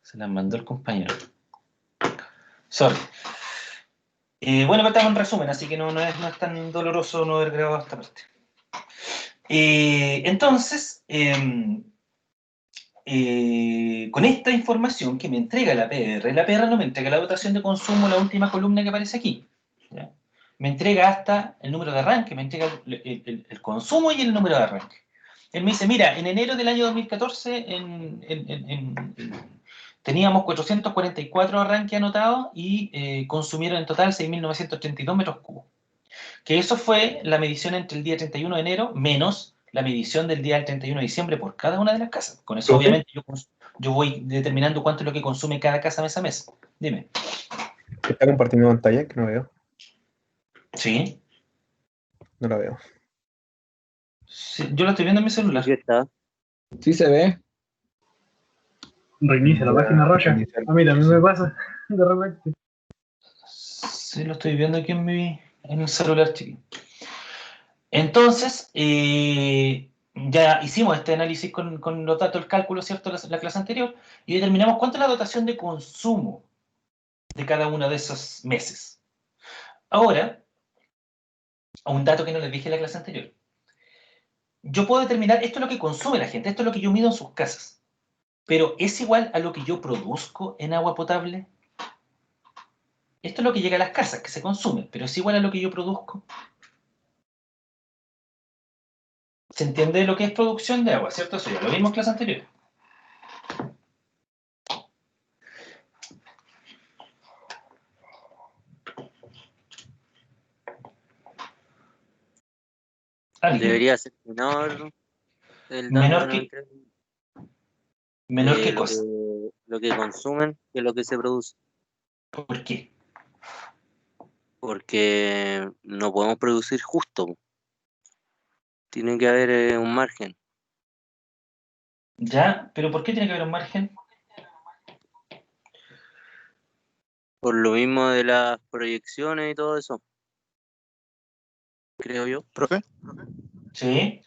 Se las mandó el compañero. Sorry. Bueno, pero estamos en resumen, así que no es tan doloroso no haber grabado esta parte. Entonces, con esta información que me entrega la PR no me entrega la dotación de consumo, la última columna que aparece aquí. ¿Ya? Me entrega hasta el número de arranque, me entrega el consumo y el número de arranque. Él me dice, mira, en enero del año 2014 teníamos 444 arranques anotados y consumieron en total 6.932 metros cubos. Que eso fue la medición entre el día 31 de enero menos la medición del día 31 de diciembre por cada una de las casas. Con eso, obviamente, yo voy determinando cuánto es lo que consume cada casa mes a mes. Dime. ¿Está compartiendo pantalla? Que no veo. ¿Sí? No la veo. Sí, yo lo estoy viendo en mi celular. ¿Qué está? Sí se ve. Reinicia la página, Rocha. A mí también me pasa de repente. Sí, lo estoy viendo aquí en el celular, chiquillo. Entonces, ya hicimos este análisis con los datos, el cálculo, ¿cierto?, la clase anterior, y determinamos cuánto es la dotación de consumo de cada uno de esos meses. Ahora, un dato que no les dije en la clase anterior. Yo puedo determinar, esto es lo que consume la gente, esto es lo que yo mido en sus casas, pero ¿es igual a lo que yo produzco en agua potable? Esto es lo que llega a las casas, que se consume, pero ¿es igual a lo que yo produzco? ¿Se entiende lo que es producción de agua, cierto? Eso ya lo vimos en clase anterior. ¿Alguien? Debería ser menor el Menor dato que... ¿Menor qué lo cosa? lo que consumen que lo que se produce. ¿Por qué? Porque no podemos producir justo. Tiene que haber un margen. Ya, pero ¿por qué tiene que haber un margen? Por lo mismo de las proyecciones y todo eso. Creo yo. ¿Profe? Sí.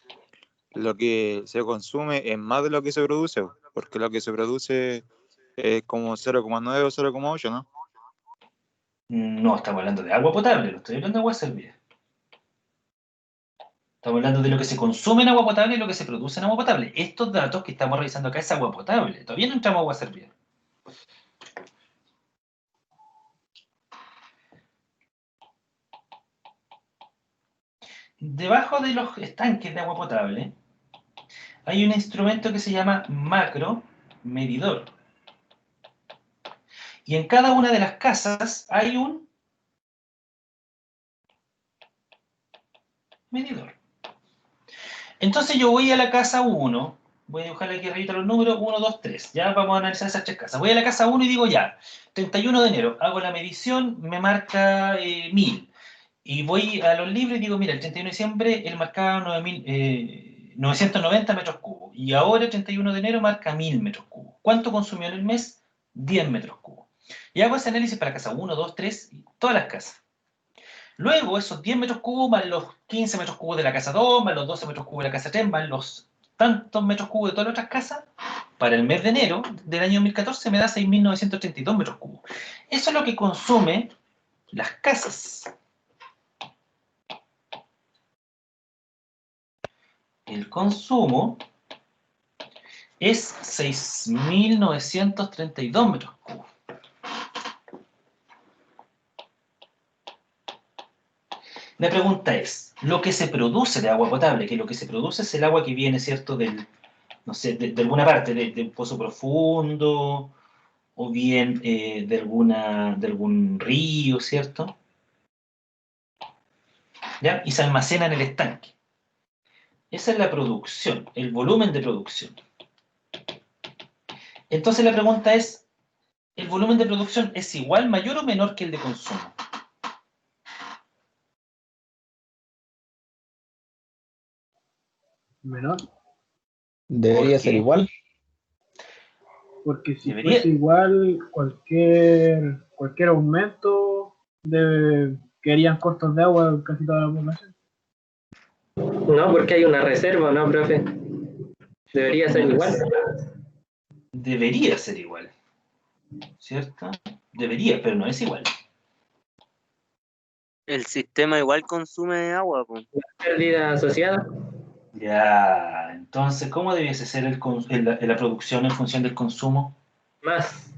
Lo que se consume es más de lo que se produce, porque lo que se produce es como 0,9 o 0,8, ¿no? No, estamos hablando de agua potable, no estoy hablando de agua servida. Estamos hablando de lo que se consume en agua potable y lo que se produce en agua potable. Estos datos que estamos revisando acá es agua potable. Todavía no entramos a agua servida. Debajo de los estanques de agua potable hay un instrumento que se llama macro medidor. Y en cada una de las casas hay un medidor. Entonces yo voy a la casa 1, voy a dibujarle aquí arriba los números 1, 2, 3. Ya vamos a analizar esas tres casas. Voy a la casa 1 y digo ya, 31 de enero, hago la medición, me marca 1000. Y voy a los libros y digo, mira, el 31 de diciembre él marcaba 990 metros cubos. Y ahora el 31 de enero marca 1000 metros cubos. ¿Cuánto consumió en el mes? 10 metros cubos. Y hago ese análisis para casa 1, 2, 3 y todas las casas. Luego, esos 10 metros cubos más los 15 metros cubos de la casa 2, más los 12 metros cubos de la casa 3, más los tantos metros cubos de todas las otras casas, para el mes de enero del año 2014 me da 6.932 metros cubos. Eso es lo que consume las casas. El consumo es 6.932 metros cubos. La pregunta es, lo que se produce de agua potable, que lo que se produce es el agua que viene, ¿cierto?, no sé, de alguna parte, de un pozo profundo, o bien de algún río, ¿cierto? ¿Ya? Y se almacena en el estanque. Esa es la producción, el volumen de producción. Entonces la pregunta es, ¿el volumen de producción es igual, mayor o menor que el de consumo? Menor. Debería ser igual. Porque si Debería. fuese igual, cualquier aumento quedarían cortos de agua casi toda la población. No, porque hay una reserva, ¿no, profe? Debería ser igual. Debería ser igual. ¿cierto? Debería, pero no es igual. El sistema igual consume agua, po. Pérdida asociada. Ya, entonces, ¿cómo debiese ser la producción en función del consumo? Más.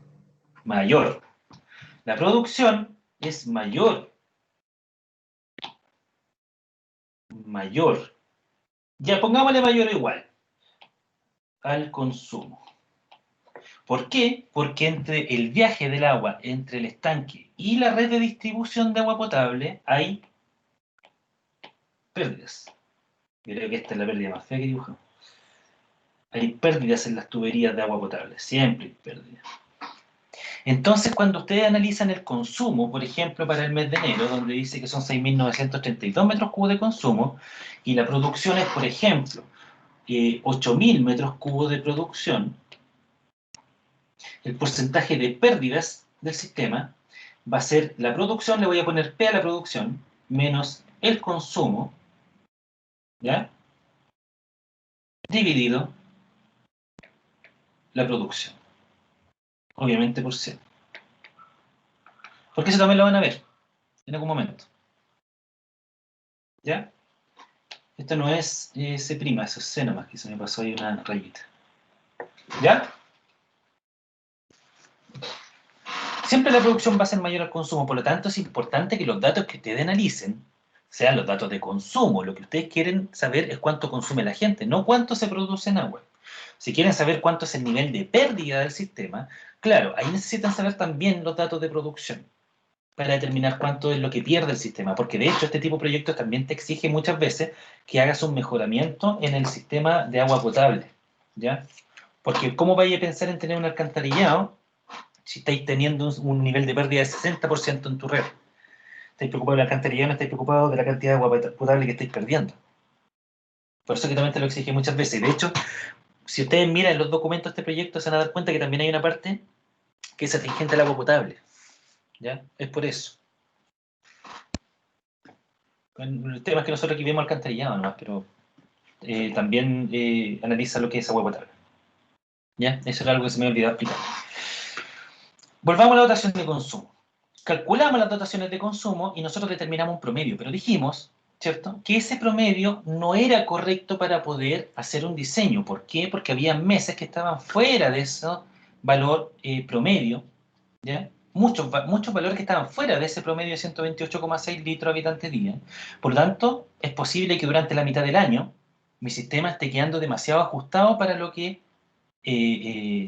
Mayor. La producción es mayor. Mayor. Ya, pongámosle mayor o igual al consumo. ¿Por qué? Porque entre el viaje del agua entre el estanque y la red de distribución de agua potable hay pérdidas. Yo creo que esta es la pérdida más fea que dibujamos. Hay pérdidas en las tuberías de agua potable. Siempre hay pérdidas. Entonces, cuando ustedes analizan el consumo, por ejemplo, para el mes de enero, donde dice que son 6.932 metros cúbicos de consumo, y la producción es, por ejemplo, 8.000 metros cúbicos de producción, el porcentaje de pérdidas del sistema va a ser la producción, le voy a poner P a la producción, menos el consumo, ¿ya? Dividido la producción. Obviamente por 100. Porque eso también lo van a ver en algún momento. ¿Ya? Esto no es C', eso es C nomás, que se me pasó ahí una rayita. ¿Ya? Siempre la producción va a ser mayor al consumo, por lo tanto es importante que los datos que ustedes analicen sean los datos de consumo. Lo que ustedes quieren saber es cuánto consume la gente, no cuánto se produce en agua. Si quieren saber cuánto es el nivel de pérdida del sistema, claro, ahí necesitan saber también los datos de producción para determinar cuánto es lo que pierde el sistema, porque de hecho este tipo de proyectos también te exige muchas veces que hagas un mejoramiento en el sistema de agua potable, ¿ya? Porque ¿cómo vais a pensar en tener un alcantarillado si estáis teniendo un nivel de pérdida de 60% en tu red? Estáis preocupados del alcantarillado, no estáis preocupados de la cantidad de agua potable que estáis perdiendo. Por eso que también te lo exige muchas veces. De hecho, si ustedes miran los documentos de este proyecto, se van a dar cuenta que también hay una parte que es atingente al agua potable, ¿ya? Es por eso. El tema es que nosotros aquí vemos alcantarillado nomás, pero también analiza lo que es agua potable. ¿Ya? Eso era algo que se me había olvidado explicar. Volvamos a la dotación de consumo. Calculamos las dotaciones de consumo y nosotros determinamos un promedio, pero dijimos, ¿cierto?, que ese promedio no era correcto para poder hacer un diseño. ¿Por qué? Porque había meses que estaban fuera de ese valor promedio, ¿ya? Muchos valores que estaban fuera de ese promedio de 128,6 litros habitante día. Por lo tanto, es posible que durante la mitad del año mi sistema esté quedando demasiado ajustado para lo que,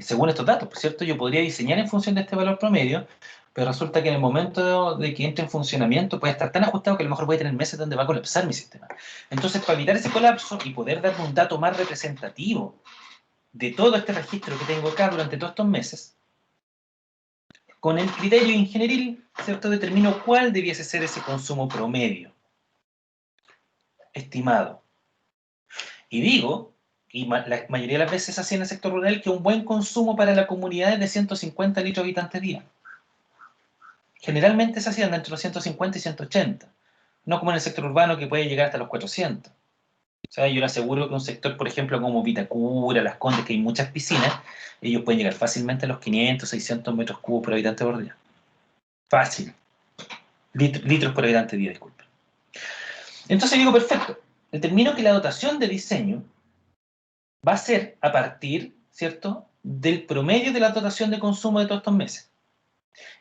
según estos datos, ¿por cierto? Yo podría diseñar en función de este valor promedio, pero resulta que en el momento de que entre en funcionamiento puede estar tan ajustado que a lo mejor voy a tener meses donde va a colapsar mi sistema. Entonces, para evitar ese colapso y poder darme un dato más representativo de todo este registro que tengo acá durante todos estos meses, con el criterio ingenieril, ¿cierto?, determino cuál debiese ser ese consumo promedio estimado. Y digo, y la mayoría de las veces así en el sector rural, que un buen consumo para la comunidad es de 150 litros habitantes día. Generalmente se hacían entre los 150 y 180, no como en el sector urbano que puede llegar hasta los 400. O sea, yo le aseguro que un sector, por ejemplo, como Vitacura, Las Condes, que hay muchas piscinas, ellos pueden llegar fácilmente a los 500, 600 metros cúbicos por habitante por día. Fácil. Litros por habitante día, disculpe. Entonces digo, perfecto, determino que la dotación de diseño va a ser a partir, ¿cierto?, del promedio de la dotación de consumo de todos estos meses.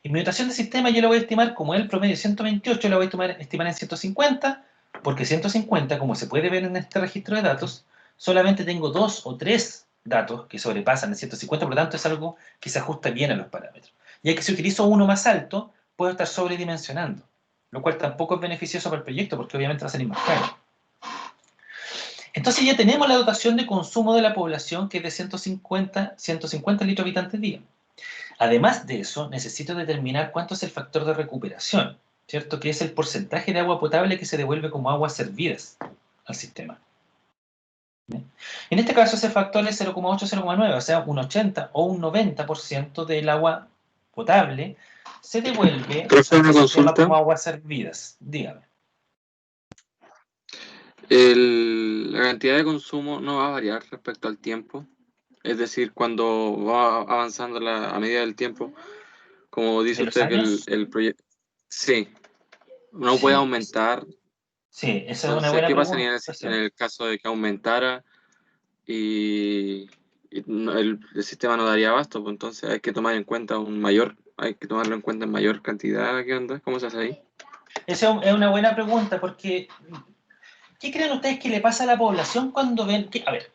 Y mi dotación de sistema yo la voy a estimar como el promedio de 128, la voy a estimar en 150, porque 150, como se puede ver en este registro de datos, solamente tengo 2 o 3 datos que sobrepasan el 150, por lo tanto es algo que se ajusta bien a los parámetros. Ya que si utilizo uno más alto, puedo estar sobredimensionando, lo cual tampoco es beneficioso para el proyecto, porque obviamente va a salir más caro. Entonces ya tenemos la dotación de consumo de la población, que es de 150 litros habitantes día. Además de eso, necesito determinar cuánto es el factor de recuperación, ¿cierto?, que es el porcentaje de agua potable que se devuelve como aguas servidas al sistema. ¿Bien? En este caso ese factor es 0,8, 0,9, o sea, un 80 o un 90% del agua potable se devuelve al sistema como aguas servidas. Dígame. La cantidad de consumo no va a variar respecto al tiempo. Es decir, cuando va avanzando a medida del tiempo, Como dice ¿De los usted que años? el proyecto... Sí, no Sí. puede aumentar. Sí, esa es una Entonces, buena ¿qué pasaría pregunta. en el caso de que aumentara y el sistema no daría abasto? Pues entonces hay que tomar en cuenta hay que tomarlo en cuenta en mayor cantidad. ¿Qué onda? ¿Cómo se hace ahí? Esa es una buena pregunta porque ¿qué creen ustedes que le pasa a la población cuando ven a ver,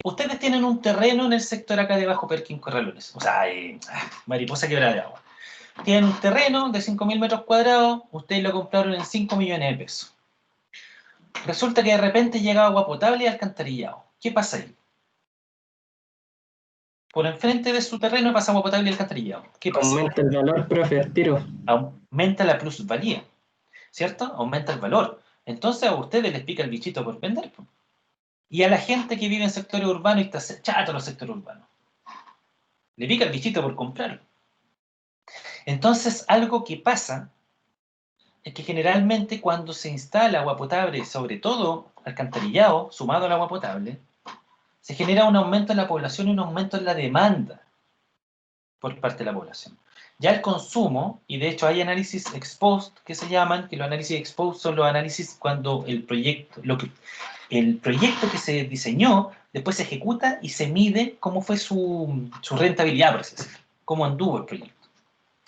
ustedes tienen un terreno en el sector acá de Bajo Perkin Corralones, o sea, Mariposa Quebrada de Agua. Tienen un terreno de 5.000 metros cuadrados, ustedes lo compraron en 5 millones de pesos. Resulta que de repente llega agua potable y alcantarillado. ¿Qué pasa ahí? Por enfrente de su terreno pasa agua potable y alcantarillado. ¿Qué pasa? Aumenta el valor, profe, al tiro. Aumenta la plusvalía, ¿cierto? Aumenta el valor. Entonces a ustedes les pica el bichito por vender. Y a la gente que vive en sectores urbanos y está chato los sectores urbanos, le pica el bichito por comprar. Entonces algo que pasa es que generalmente cuando se instala agua potable, sobre todo alcantarillado, sumado al agua potable, se genera un aumento en la población y un aumento en la demanda por parte de la población. Ya el consumo, y de hecho hay análisis ex post que se llaman, que los análisis ex post son los análisis cuando el proyecto que se diseñó después se ejecuta y se mide cómo fue su rentabilidad, por así decirlo, cómo anduvo el proyecto,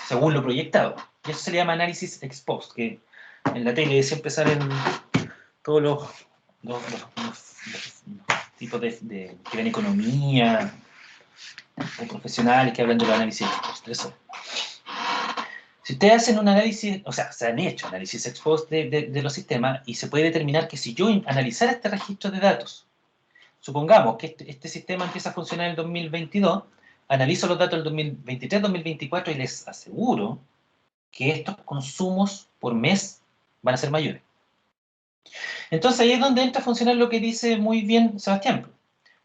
según lo proyectado. Y eso se le llama análisis ex post, que en la tele siempre salen todos los tipos que ven economía, o profesionales que hablan de los análisis ex post. Eso. Si ustedes hacen un análisis, o sea, se han hecho análisis ex post de los sistemas y se puede determinar que si yo analizara este registro de datos, supongamos que este sistema empieza a funcionar en el 2022, analizo los datos del 2023, 2024 y les aseguro que estos consumos por mes van a ser mayores. Entonces ahí es donde entra a funcionar lo que dice muy bien Sebastián.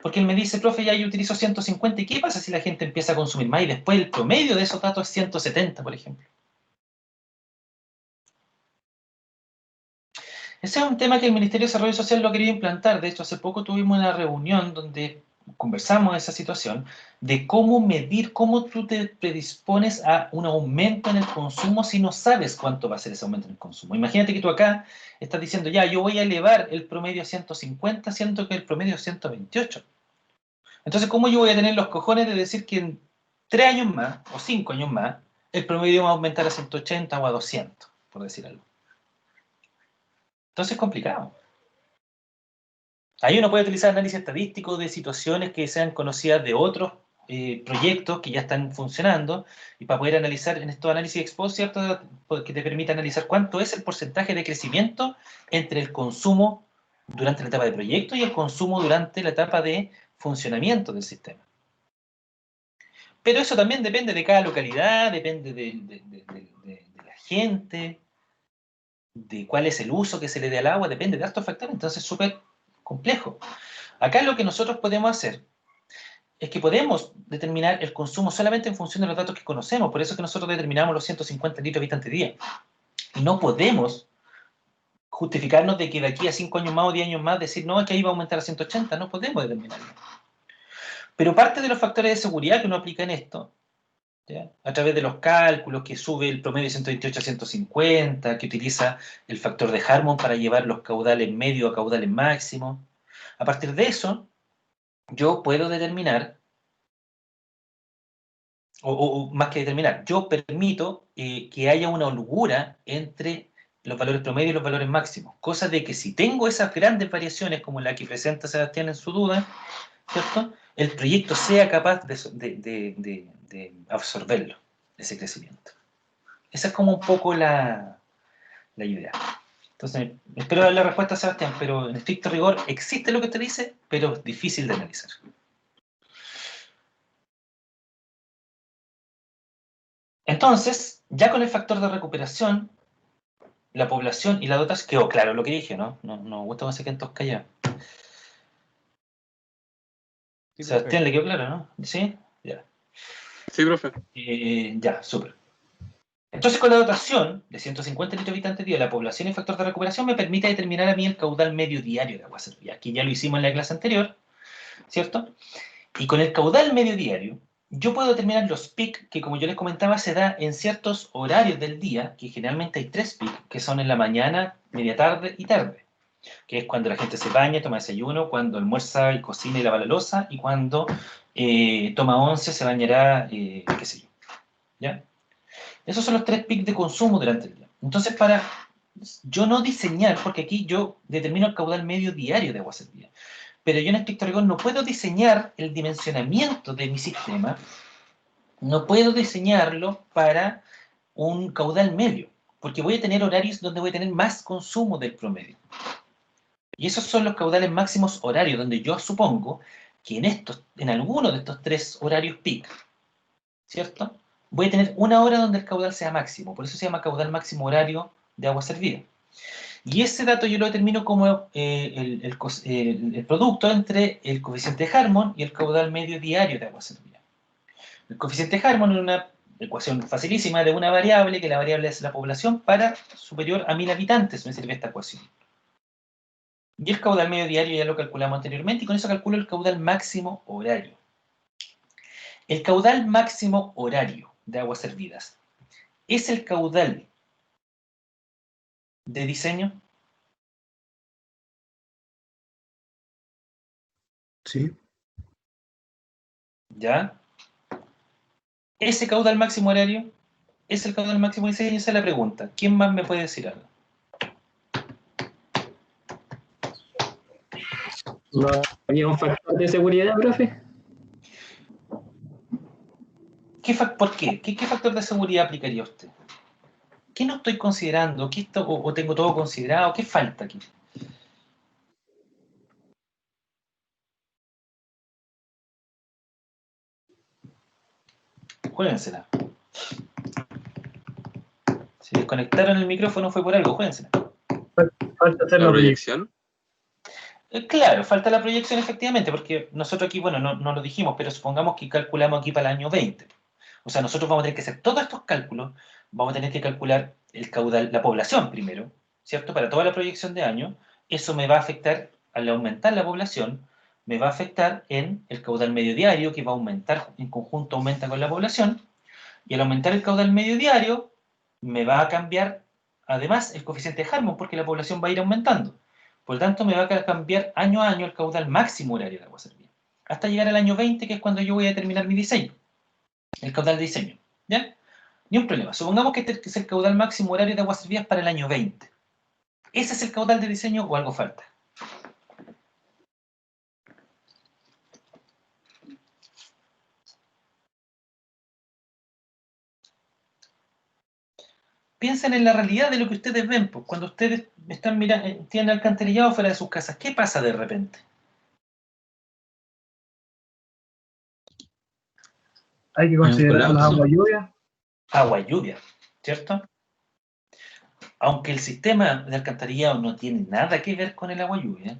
Porque él me dice, profe, ya yo utilizo 150, ¿y qué pasa si la gente empieza a consumir más? Y después el promedio de esos datos es 170, por ejemplo. Ese es un tema que el Ministerio de Desarrollo Social lo quería implantar. De hecho, hace poco tuvimos una reunión donde conversamos de esa situación, de cómo medir, cómo tú te predispones a un aumento en el consumo si no sabes cuánto va a ser ese aumento en el consumo. Imagínate que tú acá estás diciendo, ya, yo voy a elevar el promedio a 150, siendo que el promedio es 128. Entonces, ¿cómo yo voy a tener los cojones de decir que en 3 años más, o 5 años más, el promedio va a aumentar a 180 o a 200, por decir algo? Entonces es complicado. Ahí uno puede utilizar análisis estadístico de situaciones que sean conocidas de otros proyectos que ya están funcionando, y para poder analizar en estos análisis ex post, ¿cierto? Que te permite analizar cuánto es el porcentaje de crecimiento entre el consumo durante la etapa de proyecto y el consumo durante la etapa de funcionamiento del sistema. Pero eso también depende de cada localidad, depende de la gente, de cuál es el uso que se le dé al agua, depende de hartos factores, entonces es súper complejo. Acá lo que nosotros podemos hacer es que podemos determinar el consumo solamente en función de los datos que conocemos, por eso es que nosotros determinamos los 150 litros habitante día. Y no podemos justificarnos de que de aquí a 5 años más o 10 años más decir, no, es que ahí va a aumentar a 180, no podemos determinarlo. Pero parte de los factores de seguridad que uno aplica en esto, ¿ya? A través de los cálculos, que sube el promedio de 128 a 150, que utiliza el factor de Harmon para llevar los caudales medios a caudales máximos. A partir de eso, yo puedo determinar, o más que determinar, yo permito que haya una holgura entre los valores promedio y los valores máximos. Cosa de que si tengo esas grandes variaciones como la que presenta Sebastián en su duda, ¿cierto? El proyecto sea capaz de absorberlo, ese crecimiento. Esa es como un poco la idea. Entonces, espero dar la respuesta a Sebastián, pero en estricto rigor existe lo que te dice, pero es difícil de analizar. Entonces, ya con el factor de recuperación, la población y la dotación, quedó claro lo que dije, ¿no? No gusta más que en todos callados. Sí, Sebastián, profe. ¿le quedó claro, no? ¿Sí? Ya. Sí, profe. Ya, súper. Entonces, con la dotación de 150 litros habitante día, la población y el factor de recuperación me permite determinar a mí el caudal medio diario de agua servida. Aquí ya lo hicimos en la clase anterior, ¿cierto? Y con el caudal medio diario, yo puedo determinar los peak, que como yo les comentaba, se da en ciertos horarios del día, que generalmente hay 3 peak, que son en la mañana, media tarde y tarde, que es cuando la gente se baña, toma desayuno, cuando almuerza y cocina y lava la loza, y cuando toma once, se bañará, qué sé yo, ¿ya? Esos son los 3 peak de consumo durante el día. Entonces, para yo no diseñar, porque aquí yo determino el caudal medio diario de agua servida, pero yo en estricto rigor no puedo diseñar el dimensionamiento de mi sistema, no puedo diseñarlo para un caudal medio, porque voy a tener horarios donde voy a tener más consumo del promedio. Y esos son los caudales máximos horarios, donde yo supongo que en alguno de estos 3 horarios peak, ¿cierto? Voy a tener una hora donde el caudal sea máximo, por eso se llama caudal máximo horario de agua servida. Y ese dato yo lo determino como el producto entre el coeficiente de Harmon y el caudal medio diario de agua servida. El coeficiente de Harmon es una ecuación facilísima de una variable, que la variable es la población para superior a 1000 habitantes, me sirve esta ecuación. Y el caudal medio diario ya lo calculamos anteriormente, y con eso calculo el caudal máximo horario. El caudal máximo horario de aguas servidas es el caudal de diseño. Sí. ¿Ya? Ese caudal máximo horario es el caudal máximo de diseño, esa es la pregunta. ¿Quién más me puede decir algo? ¿No había un factor de seguridad, profe? ¿Por qué? ¿Qué factor de seguridad aplicaría usted? ¿Qué no estoy considerando? ¿Qué o tengo todo considerado? ¿Qué falta aquí? Juéguensela. Si desconectaron el micrófono fue por algo, juéguensela. Falta hacer La la proyección. proyección. Claro, falta la proyección efectivamente, porque nosotros aquí, bueno, no lo dijimos, pero supongamos que calculamos aquí para el año 20. O sea, nosotros vamos a tener que hacer todos estos cálculos, vamos a tener que calcular el caudal, la población primero, ¿cierto? Para toda la proyección de año, eso me va a afectar, al aumentar la población, me va a afectar en el caudal medio diario, que va a aumentar, en conjunto aumenta con la población, y al aumentar el caudal medio diario, me va a cambiar, además, el coeficiente de Harmon, porque la población va a ir aumentando. Por lo tanto, me va a cambiar año a año el caudal máximo horario de agua servida, hasta llegar al año 20, que es cuando yo voy a terminar mi diseño, el caudal de diseño. ¿Ya? Ni un problema. Supongamos que este es el caudal máximo horario de agua servida para el año 20. ¿Ese es el caudal de diseño o algo falta? Piensen en la realidad de lo que ustedes ven, pues, cuando ustedes están mirando, tienen alcantarillado fuera de sus casas. ¿Qué pasa de repente? Hay que considerar las colapso. aguas lluvias. Agua y lluvia, ¿cierto? Aunque el sistema de alcantarillado no tiene nada que ver con el agua lluvia,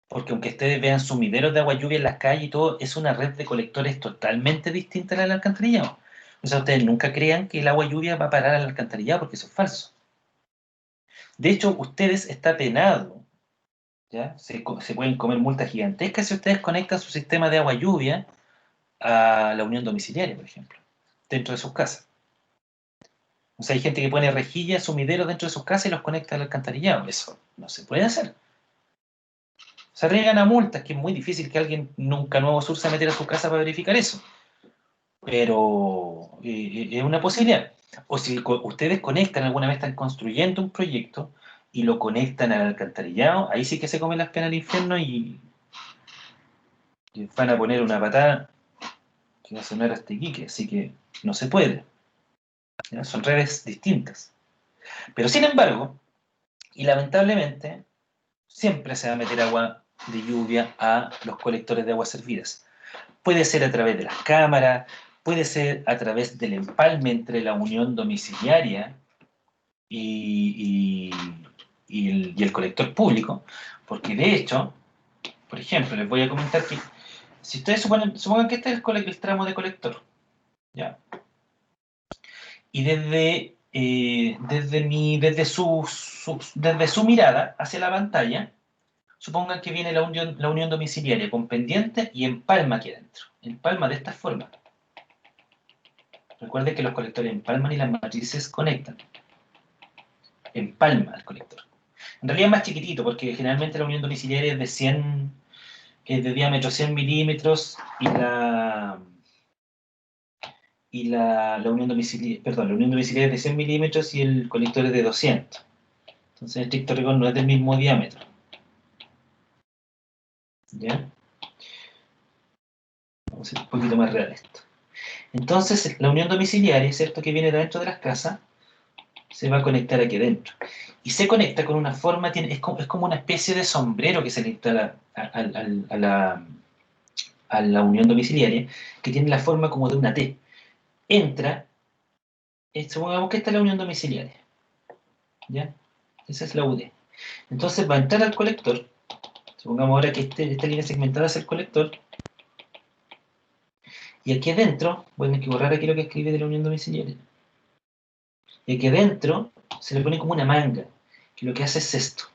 porque aunque ustedes vean sumideros de agua lluvia en las calles y todo, es una red de colectores totalmente distinta a la del alcantarillado. O sea, ustedes nunca crean que el agua lluvia va a parar al alcantarillado, porque eso es falso. De hecho, ustedes está penado, ¿ya? Se pueden comer multas gigantescas si ustedes conectan su sistema de agua lluvia a la unión domiciliaria, por ejemplo, dentro de sus casas. O sea, hay gente que pone rejillas, sumideros dentro de sus casas y los conecta al alcantarillado. Eso no se puede hacer. Se arriesgan a multas, que es muy difícil que alguien nunca nuevo sur se metiera a su casa para verificar eso. Pero es una posibilidad. O si ustedes conectan, alguna vez están construyendo un proyecto y lo conectan al alcantarillado, ahí sí que se comen las penas del infierno y van a poner una patada que va a sonar hasta Iquique, así que no se puede. ¿Ya? Son redes distintas. Pero sin embargo, y lamentablemente, siempre se va a meter agua de lluvia a los colectores de aguas servidas. Puede ser a través de las cámaras, puede ser a través del empalme entre la unión domiciliaria y el colector público, porque de hecho, por ejemplo, les voy a comentar que si ustedes supongan que este es el tramo de colector, ¿ya? Y desde su mirada hacia la pantalla, supongan que viene la unión domiciliaria con pendiente y empalma aquí adentro. Empalma de esta forma. Recuerden que los colectores empalman y las matrices conectan. Empalma el colector. En realidad es más chiquitito, porque generalmente la unión domiciliaria es de 100, es de diámetro 100 milímetros, y la unión domiciliaria, perdón, la unión domiciliaria es de 100 milímetros y el colector es de 200. Entonces, en estricto rigor no es del mismo diámetro. ¿Ya? Vamos a ser un poquito más real esto. Entonces, la unión domiciliaria, ¿cierto?, que viene dentro de las casas, se va a conectar aquí adentro. Y se conecta con una forma, es como una especie de sombrero que se le instala a la unión domiciliaria, que tiene la forma como de una T. Entra, supongamos que esta es la unión domiciliaria. ¿Ya? Esa es la UD. Entonces va a entrar al colector. Supongamos ahora que esta línea segmentada es el colector. Y aquí adentro, bueno, hay que borrar aquí lo que escribe de la unión domiciliaria. Y aquí adentro se le pone como una manga, que lo que hace es esto.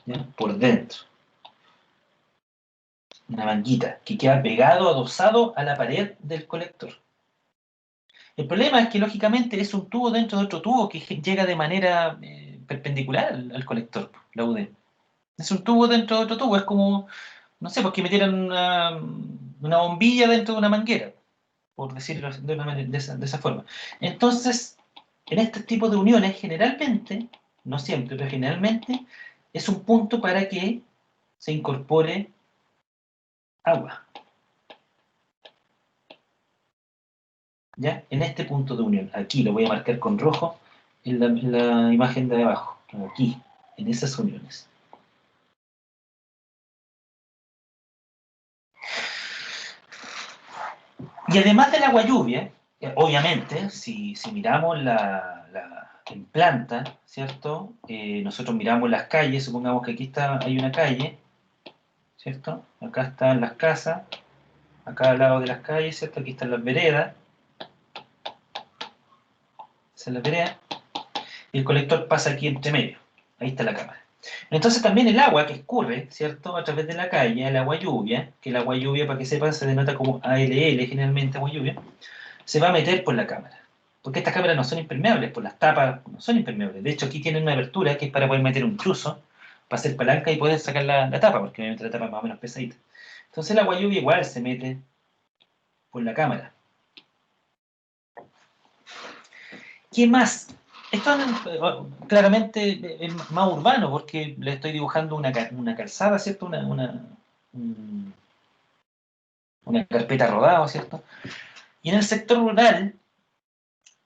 ¿Ya? Por dentro. Una manguita que queda pegado, adosado a la pared del colector. El problema es que, lógicamente, es un tubo dentro de otro tubo que llega de manera perpendicular al colector, la UD. Es un tubo dentro de otro tubo, es como, no sé, porque metieran una bombilla dentro de una manguera, por decirlo de esa forma. Entonces, en este tipo de uniones, generalmente, no siempre, pero generalmente, es un punto para que se incorpore agua. ¿Ya? En este punto de unión, aquí lo voy a marcar con rojo en la imagen de abajo, aquí, en esas uniones. Y además del agua lluvia, obviamente, si miramos en planta, ¿cierto? Nosotros miramos las calles, supongamos que aquí hay una calle, ¿cierto? Acá están las casas, acá al lado de las calles, ¿cierto? Aquí están las veredas. Esa es la vereda. Y el colector pasa aquí entre medio. Ahí está la cámara. Entonces también el agua que escurre, ¿cierto?, a través de la calle, el agua lluvia, que el agua lluvia, para que sepan, se denota como ALL, generalmente agua lluvia, se va a meter por la cámara. Porque estas cámaras no son impermeables, por las tapas no son impermeables. De hecho, aquí tienen una abertura que es para poder meter un chuzo, para hacer palanca y poder sacar la tapa, porque obviamente la tapa es más o menos pesadita. Entonces el agua lluvia igual se mete por la cámara. ¿Qué más? Esto claramente es más urbano, porque le estoy dibujando una calzada, ¿cierto? Una carpeta rodada, ¿cierto? Y en el sector rural,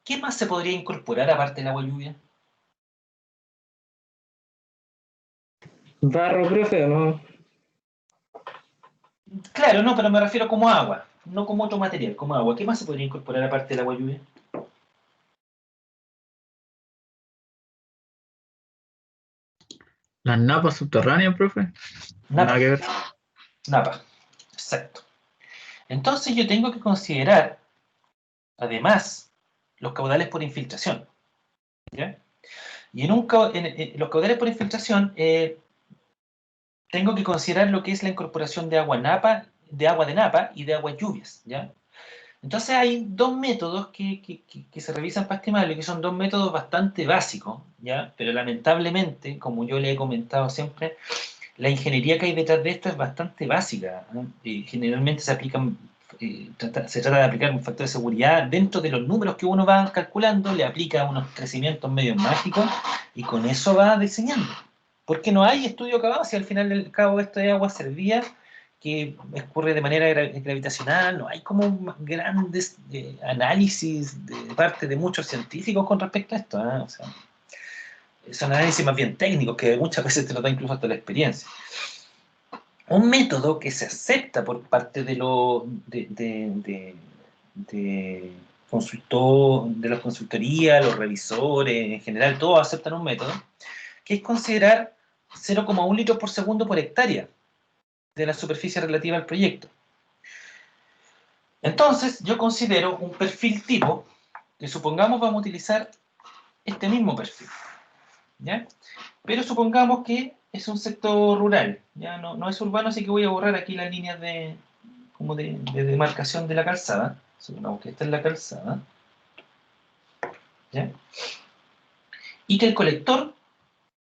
¿qué más se podría incorporar aparte del agua lluvia? Barro, profe, ¿o no? Claro, no, pero me refiero como agua, no como otro material, como agua. ¿Qué más se podría incorporar aparte del agua lluvia? Las napas subterráneas, profe. Napa. Nada que ver. Napa, exacto. Entonces yo tengo que considerar, además, los caudales por infiltración. ¿Ya? Y en los caudales por infiltración, tengo que considerar lo que es la incorporación de agua napa, de agua de napa y de aguas lluvias, ¿ya? Entonces hay dos métodos que se revisan para estimarlo, que son dos métodos bastante básicos, ¿ya? Pero lamentablemente, como yo le he comentado siempre, la ingeniería que hay detrás de esto es bastante básica, ¿no? Y generalmente se trata de aplicar un factor de seguridad dentro de los números que uno va calculando, le aplica unos crecimientos medio mágicos y con eso va diseñando. Porque no hay estudio acabado, si al final del cabo esto de agua servía, que escurre de manera gravitacional, no hay como grandes análisis de parte de muchos científicos con respecto a esto, ¿eh? O sea, son análisis más bien técnicos que muchas veces te lo da incluso hasta la experiencia. Un método que se acepta por parte de las consultorías, los revisores, en general, todos aceptan un método, que es considerar 0,1 litros por segundo por hectárea de la superficie relativa al proyecto. Entonces, yo considero un perfil tipo, que supongamos vamos a utilizar este mismo perfil, ¿ya? Pero supongamos que es un sector rural, ya no es urbano, así que voy a borrar aquí las líneas como de demarcación de la calzada. Supongamos que esta es la calzada, ¿ya? Y que el colector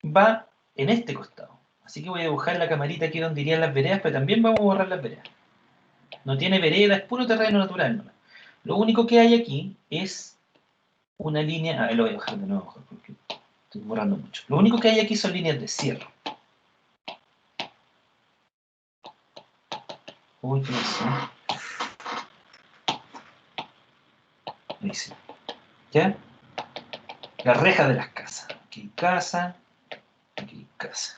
va en este costado. Así que voy a dibujar la camarita aquí donde irían las veredas, pero también vamos a borrar las veredas. No tiene vereda, es puro terreno natural, ¿no? Lo único que hay aquí es una línea... lo voy a bajar de nuevo mejor porque estoy borrando mucho. Lo único que hay aquí son líneas de cierre. Uy, ¿qué pasó? Ahí sí. ¿Ya? Las rejas de las casas. Aquí casa, aquí casa.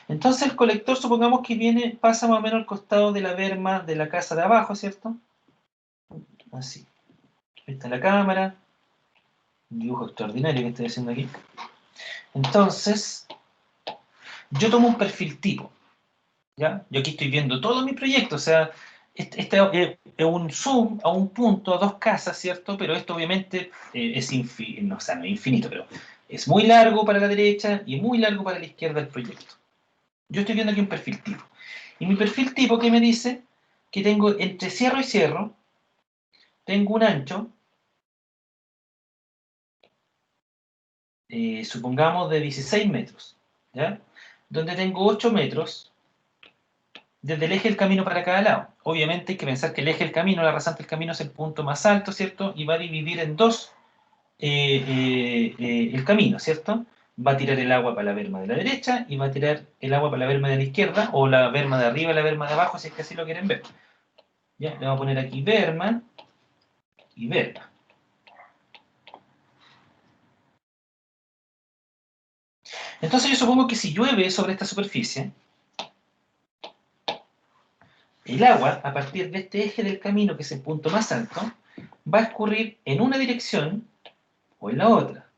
Entonces el colector, supongamos que viene, pasa más o menos al costado de la berma de la casa de abajo, ¿cierto? Así. Ahí está la cámara. Un dibujo extraordinario que estoy haciendo aquí. Entonces, yo tomo un perfil tipo, ¿ya? Yo aquí estoy viendo todo mi proyecto, o sea, este es un zoom a un punto, a dos casas, ¿cierto? Pero esto obviamente es infinito, no, o sea, no es infinito, pero es muy largo para la derecha y muy largo para la izquierda del proyecto. Yo estoy viendo aquí un perfil tipo. Y mi perfil tipo, ¿qué me dice? Que tengo entre cierro y cierro, tengo un ancho, supongamos de 16 metros, ¿ya? Donde tengo 8 metros desde el eje del camino para cada lado. Obviamente hay que pensar que el eje del camino, la rasante del camino es el punto más alto, ¿cierto? Y va a dividir en dos el camino, ¿cierto? Va a tirar el agua para la berma de la derecha y va a tirar el agua para la berma de la izquierda, o la berma de arriba y la berma de abajo, si es que así lo quieren ver. Ya, le vamos a poner aquí berma y berma. Entonces yo supongo que si llueve sobre esta superficie, el agua, a partir de este eje del camino, que es el punto más alto, va a escurrir en una dirección o en la otra.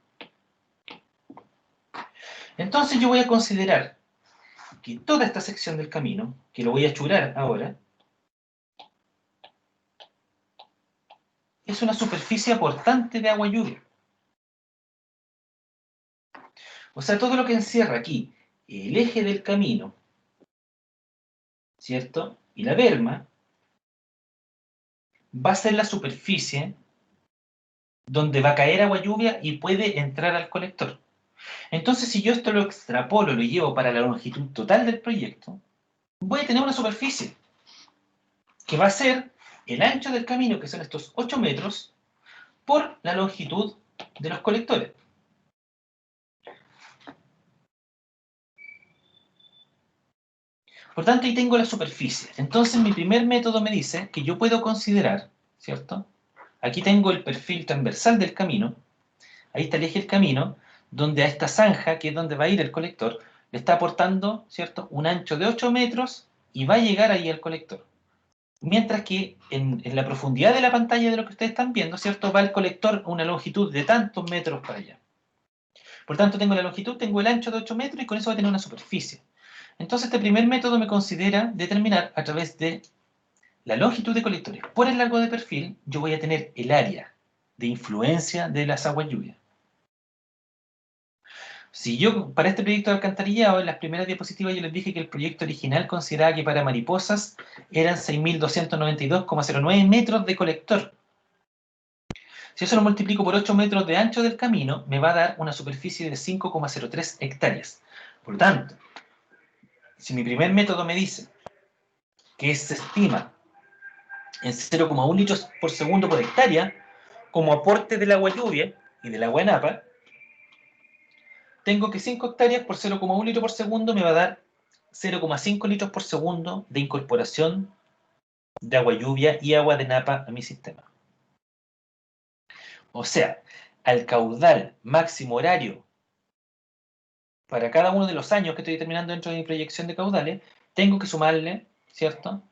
Entonces yo voy a considerar que toda esta sección del camino, que lo voy a churar ahora, es una superficie aportante de agua lluvia. O sea, todo lo que encierra aquí el eje del camino, ¿cierto? Y la berma, va a ser la superficie donde va a caer agua lluvia y puede entrar al colector. Entonces, si yo esto lo extrapolo, lo llevo para la longitud total del proyecto, voy a tener una superficie que va a ser el ancho del camino, que son estos 8 metros, por la longitud de los colectores. Por tanto, ahí tengo la superficie. Entonces, mi primer método me dice que yo puedo considerar, ¿cierto? Aquí tengo el perfil transversal del camino, ahí está el eje del camino, donde a esta zanja, que es donde va a ir el colector, le está aportando, ¿cierto?, un ancho de 8 metros y va a llegar ahí al colector. Mientras que en la profundidad de la pantalla de lo que ustedes están viendo, ¿cierto?, va el colector a una longitud de tantos metros para allá. Por tanto, tengo la longitud, tengo el ancho de 8 metros y con eso voy a tener una superficie. Entonces, este primer método me considera determinar a través de la longitud de colectores por el largo de perfil, yo voy a tener el área de influencia de las aguas lluvias. Si yo, para este proyecto de alcantarillado, en las primeras diapositivas yo les dije que el proyecto original consideraba que para mariposas eran 6.292,09 metros de colector. Si eso lo multiplico por 8 metros de ancho del camino, me va a dar una superficie de 5,03 hectáreas. Por lo tanto, si mi primer método me dice que se estima en 0,1 litros por segundo por hectárea, como aporte del agua lluvia y del agua de napa, tengo que 5 hectáreas por 0,1 litro por segundo me va a dar 0,5 litros por segundo de incorporación de agua lluvia y agua de napa a mi sistema. O sea, al caudal máximo horario para cada uno de los años que estoy determinando dentro de mi proyección de caudales, tengo que sumarle, ¿cierto?,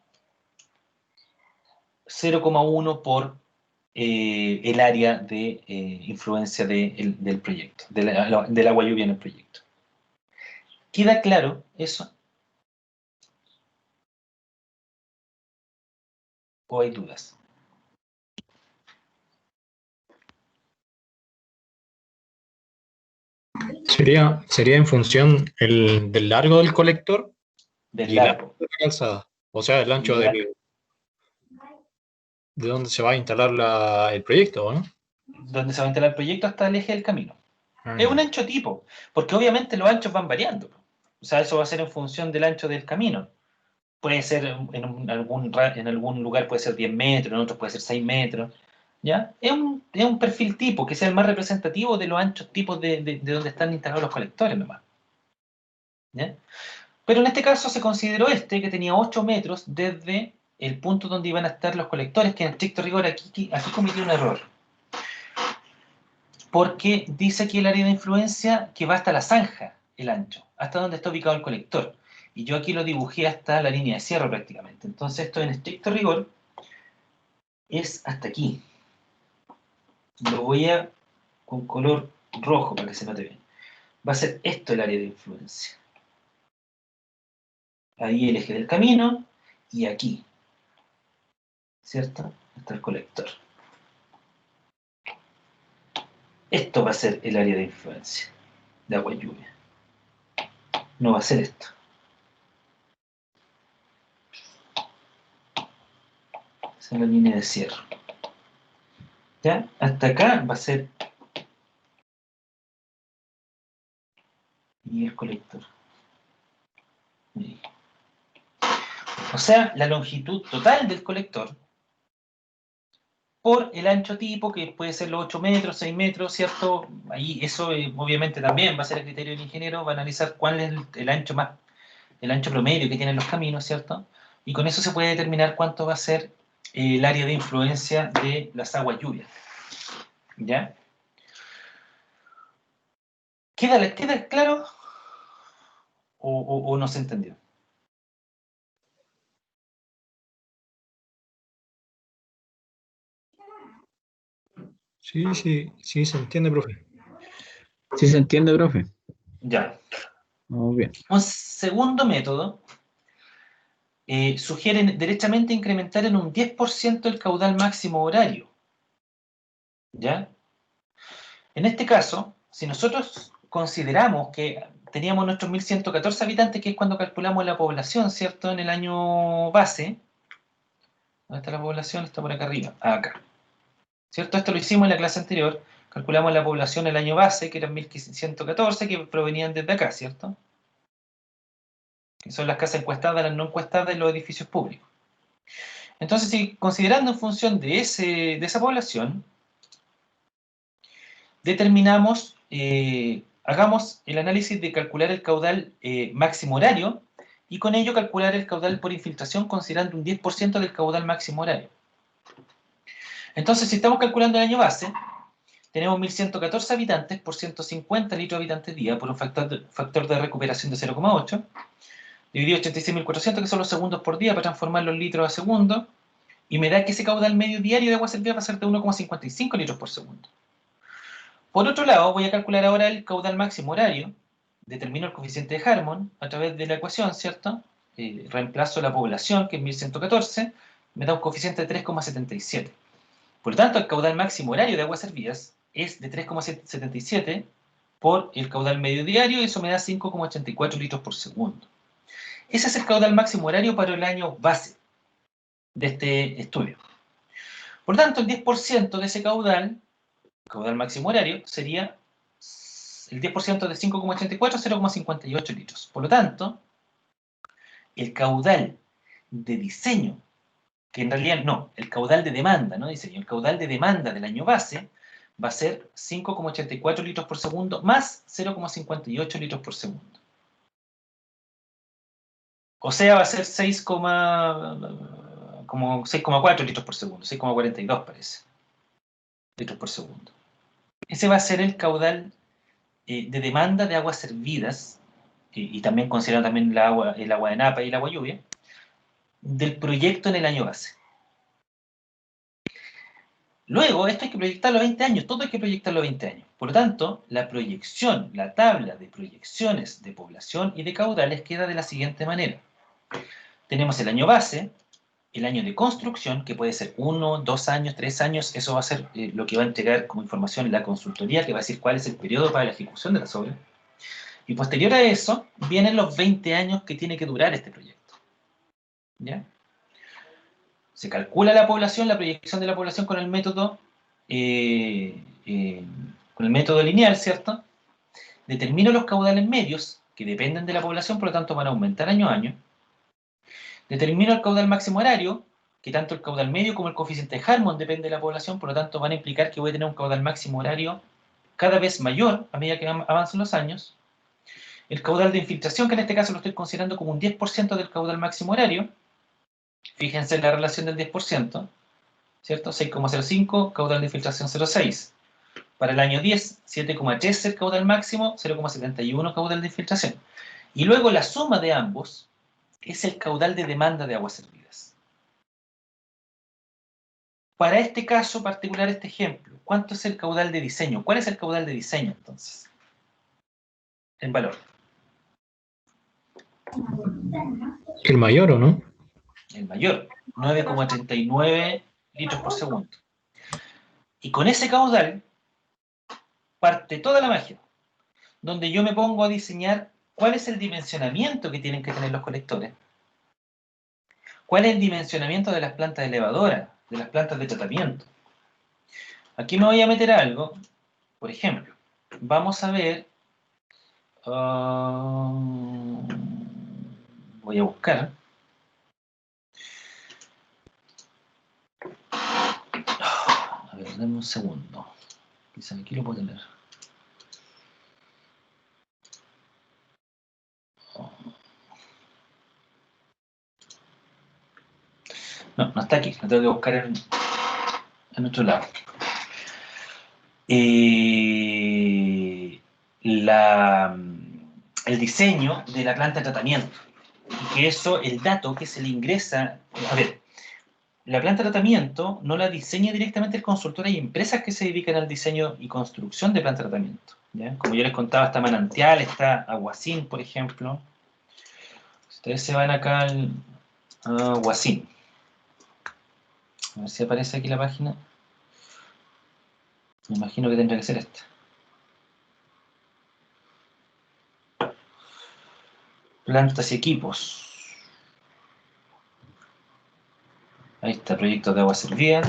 0,1 por el área de influencia del proyecto, del agua lluvia en el proyecto. ¿Queda claro eso? ¿O hay dudas? Sería en función del largo del colector Del y la largo. ancho de la calzada. O sea, el ancho La- de donde se va a instalar el proyecto, ¿no? donde se va a instalar el proyecto hasta el eje del camino. Ah, Es un ancho tipo, porque obviamente los anchos van variando. O sea, eso va a ser en función del ancho del camino. Puede ser en algún lugar puede ser 10 metros, en otros puede ser 6 metros. ¿Ya? Es un perfil tipo, que sea el más representativo de los anchos tipos de donde están instalados los colectores nomás. ¿Ya? Pero en este caso se consideró que tenía 8 metros desde el punto donde iban a estar los colectores, que en estricto rigor aquí cometió un error. Porque dice aquí el área de influencia que va hasta la zanja, el ancho, hasta donde está ubicado el colector. Y yo aquí lo dibujé hasta la línea de cierre prácticamente. Entonces esto en estricto rigor es hasta aquí. Lo voy a con color rojo para que se note bien. Va a ser esto el área de influencia. Ahí el eje del camino y aquí, ¿cierto? Está el colector. Esto va a ser el área de influencia de agua y lluvia. No va a ser esto. Esa es la línea de cierre. ¿Ya? Hasta acá va a ser y el colector. Ahí. O sea, la longitud total del colector por el ancho tipo, que puede ser los 8 metros, 6 metros, ¿cierto? Ahí eso obviamente también va a ser a criterio del ingeniero, va a analizar cuál es el ancho el ancho promedio que tienen los caminos, ¿cierto? Y con eso se puede determinar cuánto va a ser el área de influencia de las aguas lluvias. ¿Ya? ¿Queda claro? ¿O no se entendió? Sí, se entiende, profe. Sí se entiende, profe. Ya. Vamos bien. Un segundo método sugiere derechamente incrementar en un 10% el caudal máximo horario. ¿Ya? En este caso, si nosotros consideramos que teníamos nuestros 1114 habitantes, que es cuando calculamos la población, ¿cierto? En el año base. ¿Dónde está la población? Está por acá arriba. Acá. ¿Cierto? Esto lo hicimos en la clase anterior. Calculamos la población el año base, que eran 1114, que provenían desde acá, ¿cierto? Que son las casas encuestadas, las no encuestadas y los edificios públicos. Entonces, si considerando en función de esa población, determinamos, hagamos el análisis de calcular el caudal máximo horario y con ello calcular el caudal por infiltración considerando un 10% del caudal máximo horario. Entonces, si estamos calculando el año base, tenemos 1114 habitantes por 150 litros habitantes día por un factor de recuperación de 0,8, dividido 86.400, que son los segundos por día, para transformar los litros a segundos, y me da que ese caudal medio diario de agua servida va a ser de 1,55 litros por segundo. Por otro lado, voy a calcular ahora el caudal máximo horario, determino el coeficiente de Harmon a través de la ecuación, ¿cierto? Reemplazo la población, que es 1114, me da un coeficiente de 3,77. Por lo tanto, el caudal máximo horario de aguas servidas es de 3,77 por el caudal medio diario, y eso me da 5,84 litros por segundo. Ese es el caudal máximo horario para el año base de este estudio. Por lo tanto, el 10% de ese caudal máximo horario, sería el 10% de 5,84, 0,58 litros. Por lo tanto, el caudal de diseño, que en realidad no, el caudal de demanda, no diseño, el caudal de demanda del año base va a ser 5,84 litros por segundo más 0,58 litros por segundo. O sea, va a ser 6,4 litros por segundo, 6,42 parece, litros por segundo. Ese va a ser el caudal de demanda de aguas servidas, y también considerando también el agua de napa y el agua lluvia, del proyecto en el año base. Luego, esto hay que proyectarlo a 20 años, todo hay que proyectarlo a 20 años. Por lo tanto, la proyección, la tabla de proyecciones de población y de caudales queda de la siguiente manera. Tenemos el año base, el año de construcción, que puede ser 1, 2 años, 3 años, eso va a ser lo que va a entregar como información la consultoría, que va a decir cuál es el periodo para la ejecución de las obras. Y posterior a eso, vienen los 20 años que tiene que durar este proyecto. ¿Ya? Se calcula la población, la proyección de la población con el método lineal, ¿cierto? Determino los caudales medios, que dependen de la población, por lo tanto van a aumentar año a año. Determino el caudal máximo horario, que tanto el caudal medio como el coeficiente de Harmon depende de la población, por lo tanto van a implicar que voy a tener un caudal máximo horario cada vez mayor a medida que avancen los años. El caudal de infiltración, que en este caso lo estoy considerando como un 10% del caudal máximo horario. Fíjense en la relación del 10%, ¿cierto? 6,05, caudal de infiltración 0,6. Para el año 10, 7,13 el caudal máximo, 0,71 caudal de infiltración. Y luego la suma de ambos es el caudal de demanda de aguas servidas. Para este caso particular, este ejemplo, ¿cuánto es el caudal de diseño? ¿Cuál es el caudal de diseño, entonces? En valor. El mayor, ¿o no? El mayor, 9,39 litros por segundo. Y con ese caudal parte toda la magia, donde yo me pongo a diseñar cuál es el dimensionamiento que tienen que tener los colectores, cuál es el dimensionamiento de las plantas elevadoras, de las plantas de tratamiento. Aquí me voy a meter algo, por ejemplo, vamos a ver, voy a buscar, a ver, dame un segundo, quizá aquí lo puedo tener. No, no está aquí, lo tengo que buscar en otro lado. El diseño de la planta de tratamiento. Y que eso, el dato que se le ingresa... A ver, la planta de tratamiento no la diseña directamente el consultor. Hay empresas que se dedican al diseño y construcción de planta de tratamiento. ¿Ya? Como yo les contaba, está Manantial, está Aguacín, por ejemplo. Ustedes se van acá a Aguacín. A ver si aparece aquí la página. Me imagino que tendría que ser esta. Plantas y equipos. Ahí está, proyectos de agua servida.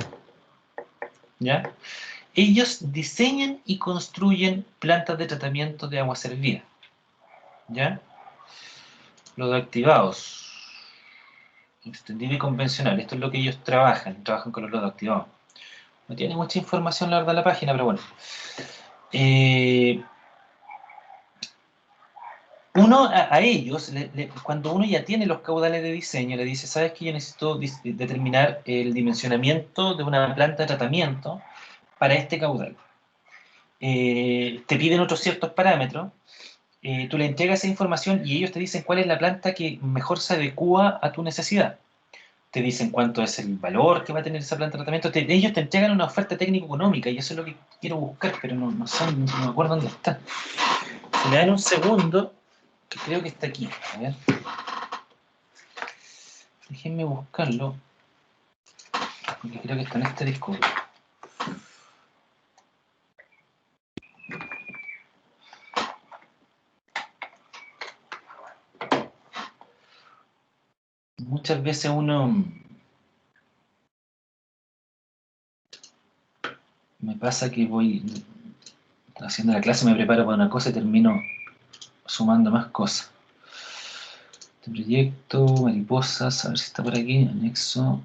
¿Ya? Ellos diseñan y construyen plantas de tratamiento de agua servida. ¿Ya? Lodo activados. Extendido y convencional. Esto es lo que ellos trabajan con los lodos activados. No tiene mucha información la verdad la página, pero bueno. Uno a ellos, cuando uno ya tiene los caudales de diseño, le dice, ¿sabes qué? Yo necesito determinar el dimensionamiento de una planta de tratamiento para este caudal. Te piden otros ciertos parámetros, tú le entregas esa información y ellos te dicen cuál es la planta que mejor se adecua a tu necesidad. Te dicen cuánto es el valor que va a tener esa planta de tratamiento. Ellos te entregan una oferta técnico-económica y eso es lo que quiero buscar, pero no sé, no me acuerdo dónde está. Si me dan un segundo, que creo que está aquí. A ver. Déjenme buscarlo, porque creo que está en este disco. Muchas veces uno me pasa que voy haciendo la clase, me preparo para una cosa y termino sumando más cosas. Este proyecto, mariposas, a ver si está por aquí, anexo,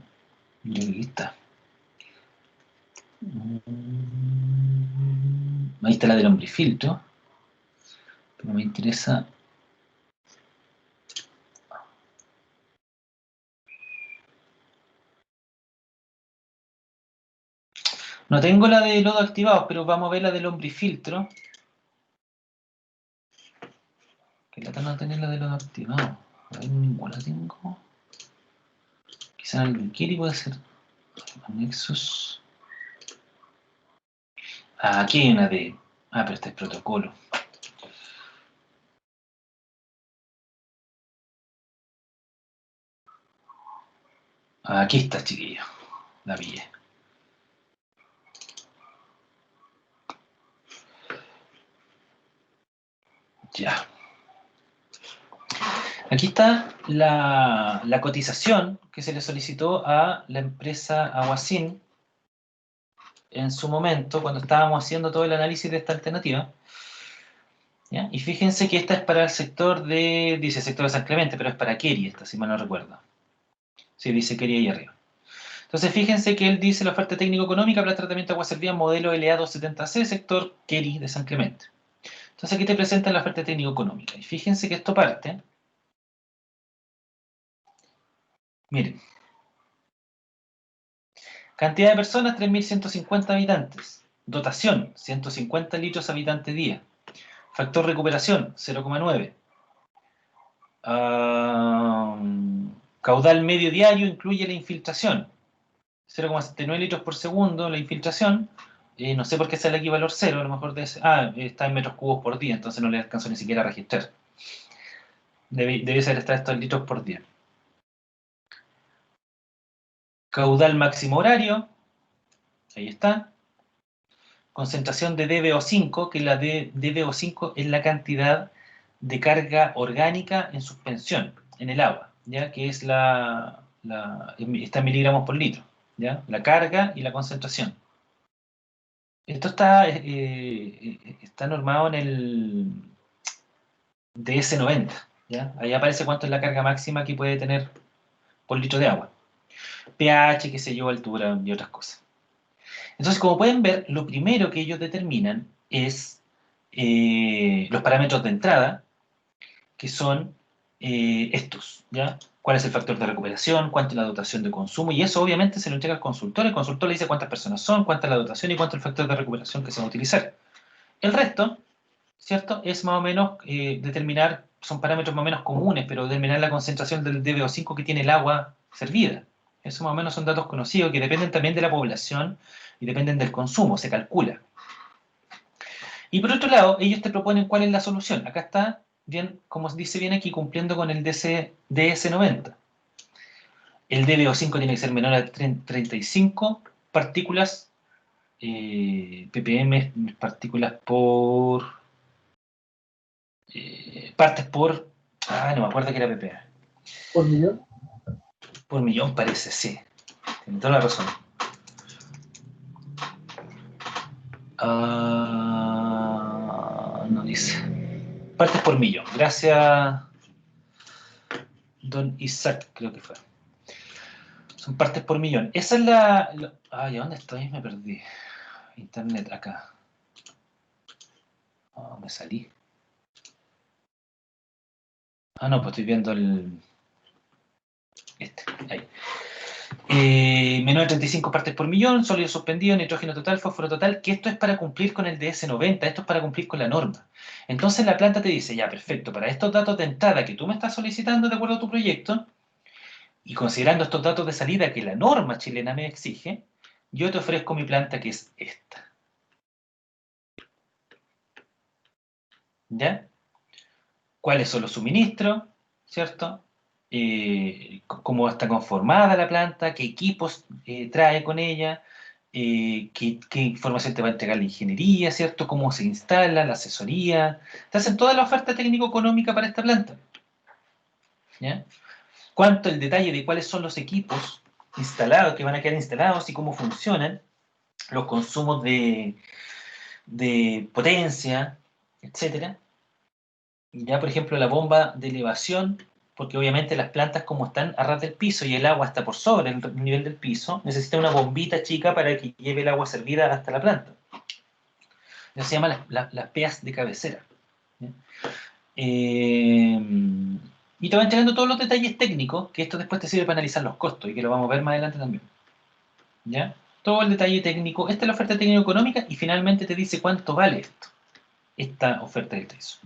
yo creo que aquí está. Ahí está la del ombrifiltro, pero me interesa. No tengo la de lodo activados, pero vamos a ver la del ombrifiltro. Que lata no tener la de lodo activado. A ver, ninguna tengo. Quizá el Wikiri puede ser. Anexos. Ah, aquí hay una de... Ah, pero este es protocolo. Aquí está, chiquillo. La pillé. Ya. Aquí está la cotización que se le solicitó a la empresa Aguacin en su momento, cuando estábamos haciendo todo el análisis de esta alternativa. ¿Ya? Y fíjense que esta es para el sector de, dice sector de San Clemente, pero es para Keri esta, si mal no recuerdo. Sí, dice Keri ahí arriba. Entonces fíjense que él dice la oferta técnico-económica para el tratamiento de agua servida modelo LA270C, sector Keri de San Clemente. Entonces aquí te presentan la oferta técnico-económica. Y fíjense que esto parte. Miren. Cantidad de personas, 3.150 habitantes. Dotación, 150 litros habitante día. Factor recuperación, 0,9. Caudal medio diario incluye la infiltración. 0,79 litros por segundo la infiltración. No sé por qué sale aquí valor 0, a lo mejor está en metros cubos por día, entonces no le alcanzo ni siquiera a registrar. Debe ser estar estos litros por día. Caudal máximo horario, ahí está. Concentración de DBO5, que la DBO5 es la cantidad de carga orgánica en suspensión en el agua, ¿ya? Que es está en miligramos por litro, ¿ya? La carga y la concentración. Esto está normado en el DS90, ¿ya? Ahí aparece cuánto es la carga máxima que puede tener por litro de agua. pH, qué sé yo, altura y otras cosas. Entonces, como pueden ver, lo primero que ellos determinan es los parámetros de entrada, que son estos, ¿ya? ¿Cuál es el factor de recuperación? ¿Cuánto es la dotación de consumo? Y eso obviamente se lo entrega al consultor. El consultor le dice cuántas personas son, cuánta es la dotación y cuánto es el factor de recuperación que se va a utilizar. El resto, ¿cierto? Es más o menos determinar, son parámetros más o menos comunes, pero determinar la concentración del DBO5 que tiene el agua servida. Eso más o menos son datos conocidos que dependen también de la población y dependen del consumo, se calcula. Y por otro lado, ellos te proponen cuál es la solución. Acá está, bien, como dice bien aquí, cumpliendo con el DS90. El DBO5 tiene que ser menor a 35 partículas, ppm, partículas por... partes por... no me acuerdo que era ppm. ¿Por millón? Por millón parece, sí. Tiene toda la razón. No dice. Partes por millón. Gracias, don Isaac, creo que fue. Son partes por millón. Esa es ¿a dónde estoy? Me perdí. Internet, acá. Me salí. No, pues estoy viendo ahí. Menor de 35 partes por millón, sólido suspendido, nitrógeno total, fósforo total, que esto es para cumplir con el DS90, esto es para cumplir con la norma. Entonces la planta te dice, ya, perfecto, para estos datos de entrada que tú me estás solicitando de acuerdo a tu proyecto, y considerando estos datos de salida que la norma chilena me exige, yo te ofrezco mi planta que es esta. ¿Ya? ¿Cuáles son los suministros? ¿Cierto? Cómo está conformada la planta, qué equipos trae con ella, qué información te va a entregar la ingeniería, ¿cierto? Cómo se instala, la asesoría. Te hacen toda la oferta técnico-económica para esta planta. ¿Ya? Cuánto el detalle de cuáles son los equipos instalados, que van a quedar instalados y cómo funcionan, los consumos de potencia, etcétera. Ya, por ejemplo, la bomba de elevación, porque obviamente las plantas como están a ras del piso y el agua está por sobre el nivel del piso, necesita una bombita chica para que lleve el agua servida hasta la planta. Eso se llama las PEAs de cabecera. Y te va entregando todos los detalles técnicos, que esto después te sirve para analizar los costos, y que lo vamos a ver más adelante también. ¿Ya? Todo el detalle técnico. Esta es la oferta técnico-económica y finalmente te dice cuánto vale esto, esta oferta de precio.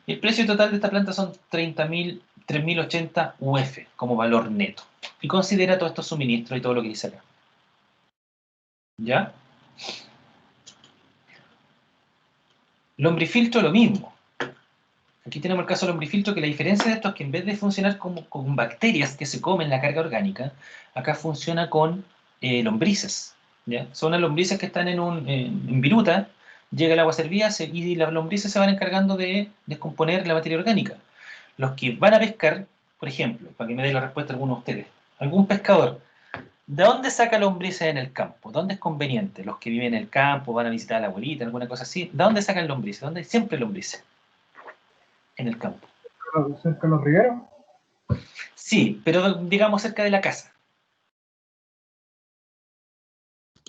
Y el precio total de esta planta son 3.080 UF como valor neto. Y considera todos estos suministros y todo lo que dice acá. ¿Ya? Lombrifiltro lo mismo. Aquí tenemos el caso del lombrifiltro, que la diferencia de esto es que en vez de funcionar con bacterias que se comen la carga orgánica, acá funciona con lombrices. ¿Ya? Son las lombrices que están en viruta, llega el agua servida y las lombrices se van encargando de descomponer la materia orgánica. Los que van a pescar, por ejemplo, para que me dé la respuesta alguno de ustedes, algún pescador, ¿de dónde saca lombrices en el campo? ¿Dónde es conveniente? Los que viven en el campo, van a visitar a la abuelita, alguna cosa así, ¿de dónde sacan lombrices? ¿Dónde hay siempre lombrices? En el campo. ¿Cerca de los riberos? Sí, pero digamos cerca de la casa.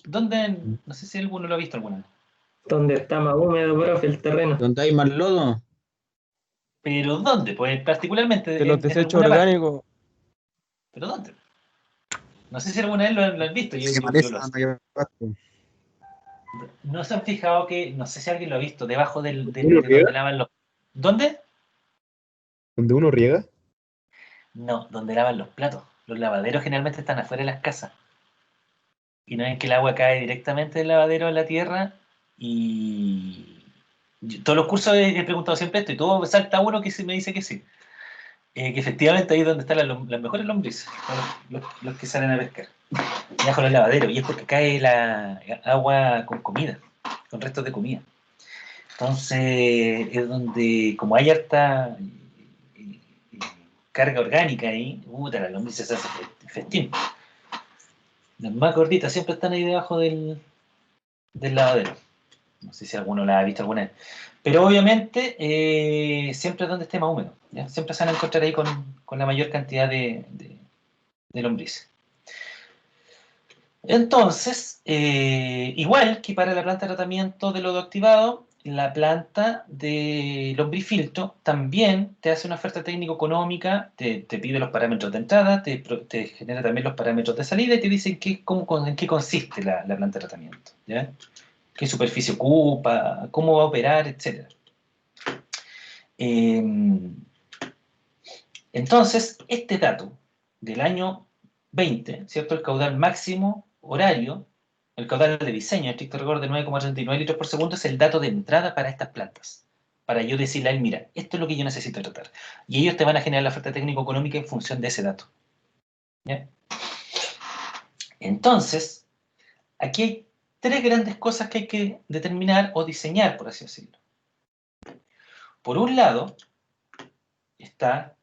¿Dónde? No sé si alguno lo ha visto alguna vez. ¿Dónde está más húmedo, profe, el terreno? ¿Dónde hay más lodo? ¿Pero dónde? Pues particularmente De los en desechos alguna parte. orgánicos. ¿Pero dónde? No sé si alguna vez lo han visto. Sí, Yo maleza, lo no hay pasto. ¿No se han fijado que, no sé si alguien lo ha visto, debajo de ¿Uno donde riega? lavan los... ¿Dónde? ¿Donde uno riega? No, donde lavan los platos. Los lavaderos generalmente están afuera de las casas. Y no ven que el agua cae directamente del lavadero a la tierra y... todos los cursos he preguntado siempre esto y todo salta uno que me dice que sí. Que efectivamente ahí es donde están las mejores lombrices, los que salen a pescar. Debajo del lavadero. Y es porque cae la agua con comida, con restos de comida. Entonces es donde, como hay harta carga orgánica ahí, las lombrices se hacen festín. Las más gorditas siempre están ahí debajo del lavadero. No sé si alguno la ha visto alguna vez. Pero obviamente siempre es donde esté más húmedo. ¿Ya? Siempre se van a encontrar ahí con la mayor cantidad de lombrices. Entonces, igual que para la planta de tratamiento de lodo activado, la planta de lombrifiltro también te hace una oferta técnico-económica, te pide los parámetros de entrada, te genera también los parámetros de salida y te dice en qué consiste la planta de tratamiento, ¿ya? Qué superficie ocupa, cómo va a operar, etc. Entonces, este dato del año 20, ¿cierto? El caudal máximo horario, el caudal de diseño, estricto rigor de 9,39 litros por segundo, es el dato de entrada para estas plantas. Para yo decirle a él, mira, esto es lo que yo necesito tratar. Y ellos te van a generar la oferta técnico-económica en función de ese dato. ¿Ya? Entonces, aquí hay tres grandes cosas que hay que determinar o diseñar, por así decirlo. Por un lado, está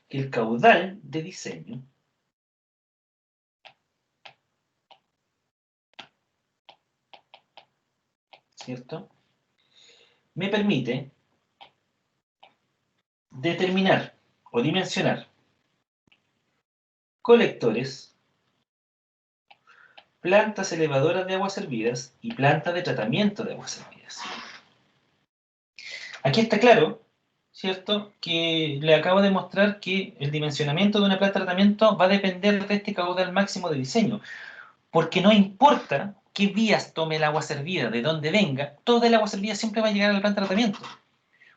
que el caudal de diseño ¿cierto? Me permite determinar o dimensionar colectores, plantas elevadoras de aguas servidas y plantas de tratamiento de aguas servidas. Aquí está claro, ¿cierto?, que le acabo de mostrar que el dimensionamiento de una planta de tratamiento va a depender de este caudal máximo de diseño, porque no importa qué vías tome el agua servida, de dónde venga, toda el agua servida siempre va a llegar a la planta de tratamiento.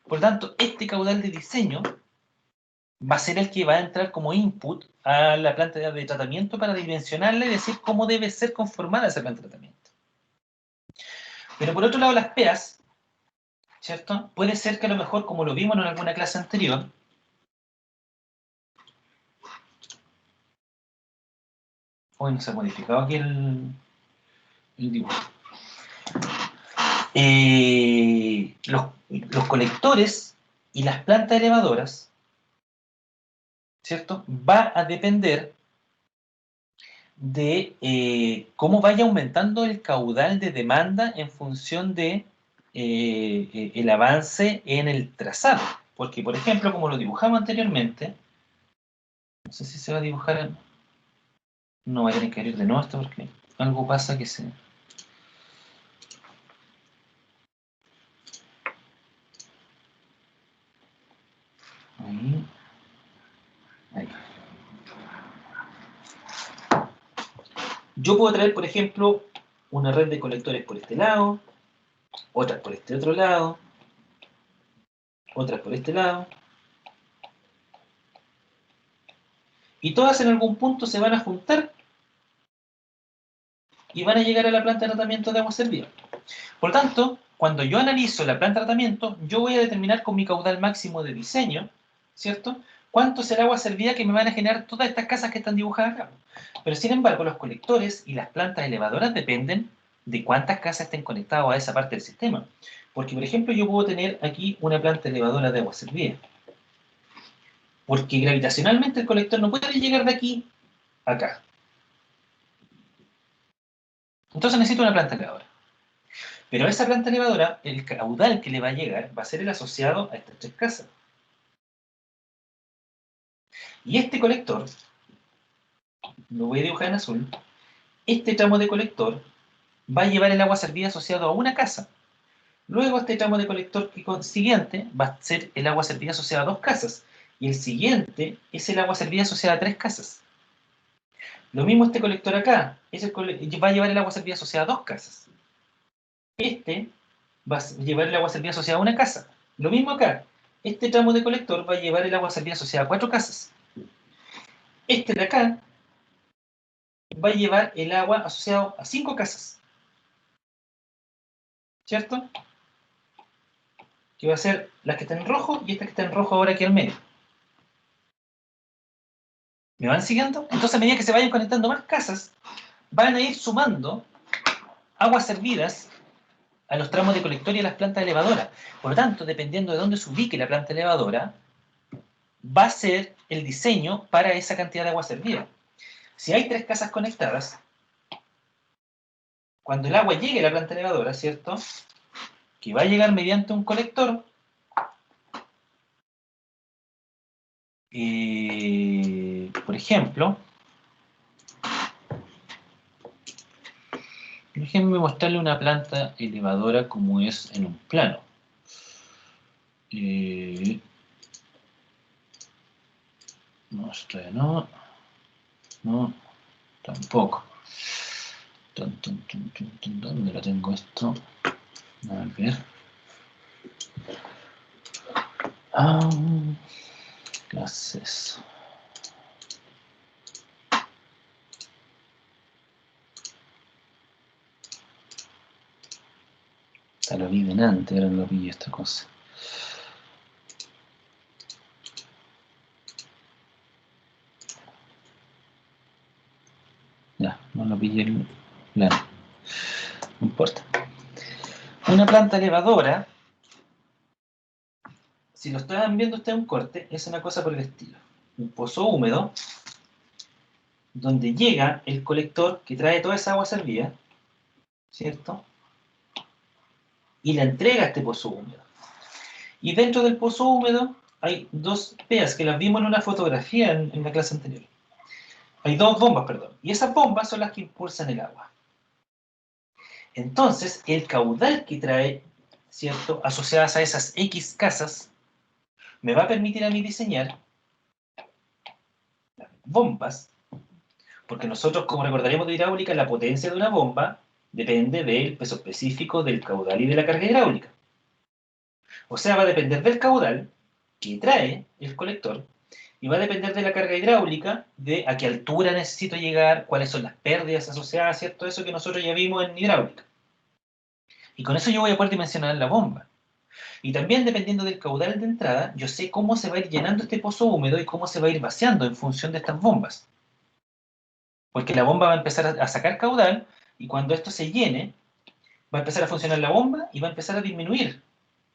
Por lo tanto, este caudal de diseño va a ser el que va a entrar como input a la planta de tratamiento para dimensionarla y decir cómo debe ser conformada esa planta de tratamiento. Pero por otro lado, las PEAs, ¿cierto? Puede ser que a lo mejor, como lo vimos en alguna clase anterior, hoy no se ha modificado aquí el dibujo. Los colectores y las plantas elevadoras, ¿cierto? Va a depender de cómo vaya aumentando el caudal de demanda en función de el avance en el trazado. Porque, por ejemplo, como lo dibujamos anteriormente, no sé si se va a dibujar, no voy a tener que abrir de nuevo esto porque algo pasa que se... Ahí. Ahí. Yo puedo traer, por ejemplo, una red de colectores por este lado, otras por este otro lado, otras por este lado, y todas en algún punto se van a juntar y van a llegar a la planta de tratamiento de agua servida. Por lo tanto, cuando yo analizo la planta de tratamiento, yo voy a determinar con mi caudal máximo de diseño, ¿cierto?, cuánto es el agua servida que me van a generar todas estas casas que están dibujadas acá. Pero sin embargo, los colectores y las plantas elevadoras dependen de cuántas casas estén conectadas a esa parte del sistema. Porque, por ejemplo, yo puedo tener aquí una planta elevadora de agua servida. Porque gravitacionalmente el colector no puede llegar de aquí a acá. Entonces necesito una planta elevadora. Pero a esa planta elevadora, el caudal que le va a llegar va a ser el asociado a estas tres casas. Y este colector, lo voy a dibujar en azul, este tramo de colector va a llevar el agua servida asociado a una casa. Luego este tramo de colector siguiente va a ser el agua servida asociada a dos casas. Y el siguiente es el agua servida asociada a tres casas. Lo mismo este colector acá, va a llevar el agua servida asociada a dos casas. Este va a llevar el agua servida asociada a una casa. Lo mismo acá, este tramo de colector va a llevar el agua servida asociada a cuatro casas. Este de acá va a llevar el agua asociado a 5 casas. ¿Cierto? Que va a ser las que están en rojo y esta que está en rojo ahora aquí al medio. ¿Me van siguiendo? Entonces, a medida que se vayan conectando más casas, van a ir sumando aguas servidas a los tramos de colector y a las plantas elevadoras. Por lo tanto, dependiendo de dónde se ubique la planta elevadora, va a ser el diseño para esa cantidad de agua servida. Si hay 3 casas conectadas, cuando el agua llegue a la planta elevadora, ¿cierto?, que va a llegar mediante un colector, por ejemplo, déjenme mostrarle una planta elevadora como es en un plano. No, tampoco. ¿Dónde lo tengo esto? A ver. Clases. Ya lo vi delante, ahora no lo vi esta cosa. Ya, no lo pillé el plano. No importa. Una planta elevadora, si lo están viendo ustedes en un corte, es una cosa por el estilo. Un pozo húmedo, donde llega el colector que trae toda esa agua servida, ¿cierto?, y la entrega a este pozo húmedo. Y dentro del pozo húmedo hay 2 peas que las vimos en una fotografía en la clase anterior. Hay 2 bombas, perdón. Y esas bombas son las que impulsan el agua. Entonces, el caudal que trae, ¿cierto?, asociadas a esas X casas, me va a permitir a mí diseñar las bombas, porque nosotros, como recordaremos de hidráulica, la potencia de una bomba depende del peso específico del caudal y de la carga hidráulica. O sea, va a depender del caudal que trae el colector y va a depender de la carga hidráulica, de a qué altura necesito llegar, cuáles son las pérdidas asociadas, ¿cierto? Eso que nosotros ya vimos en hidráulica. Y con eso yo voy a poder dimensionar la bomba. Y también, dependiendo del caudal de entrada, yo sé cómo se va a ir llenando este pozo húmedo y cómo se va a ir vaciando en función de estas bombas. Porque la bomba va a empezar a sacar caudal y cuando esto se llene, va a empezar a funcionar la bomba y va a empezar a disminuir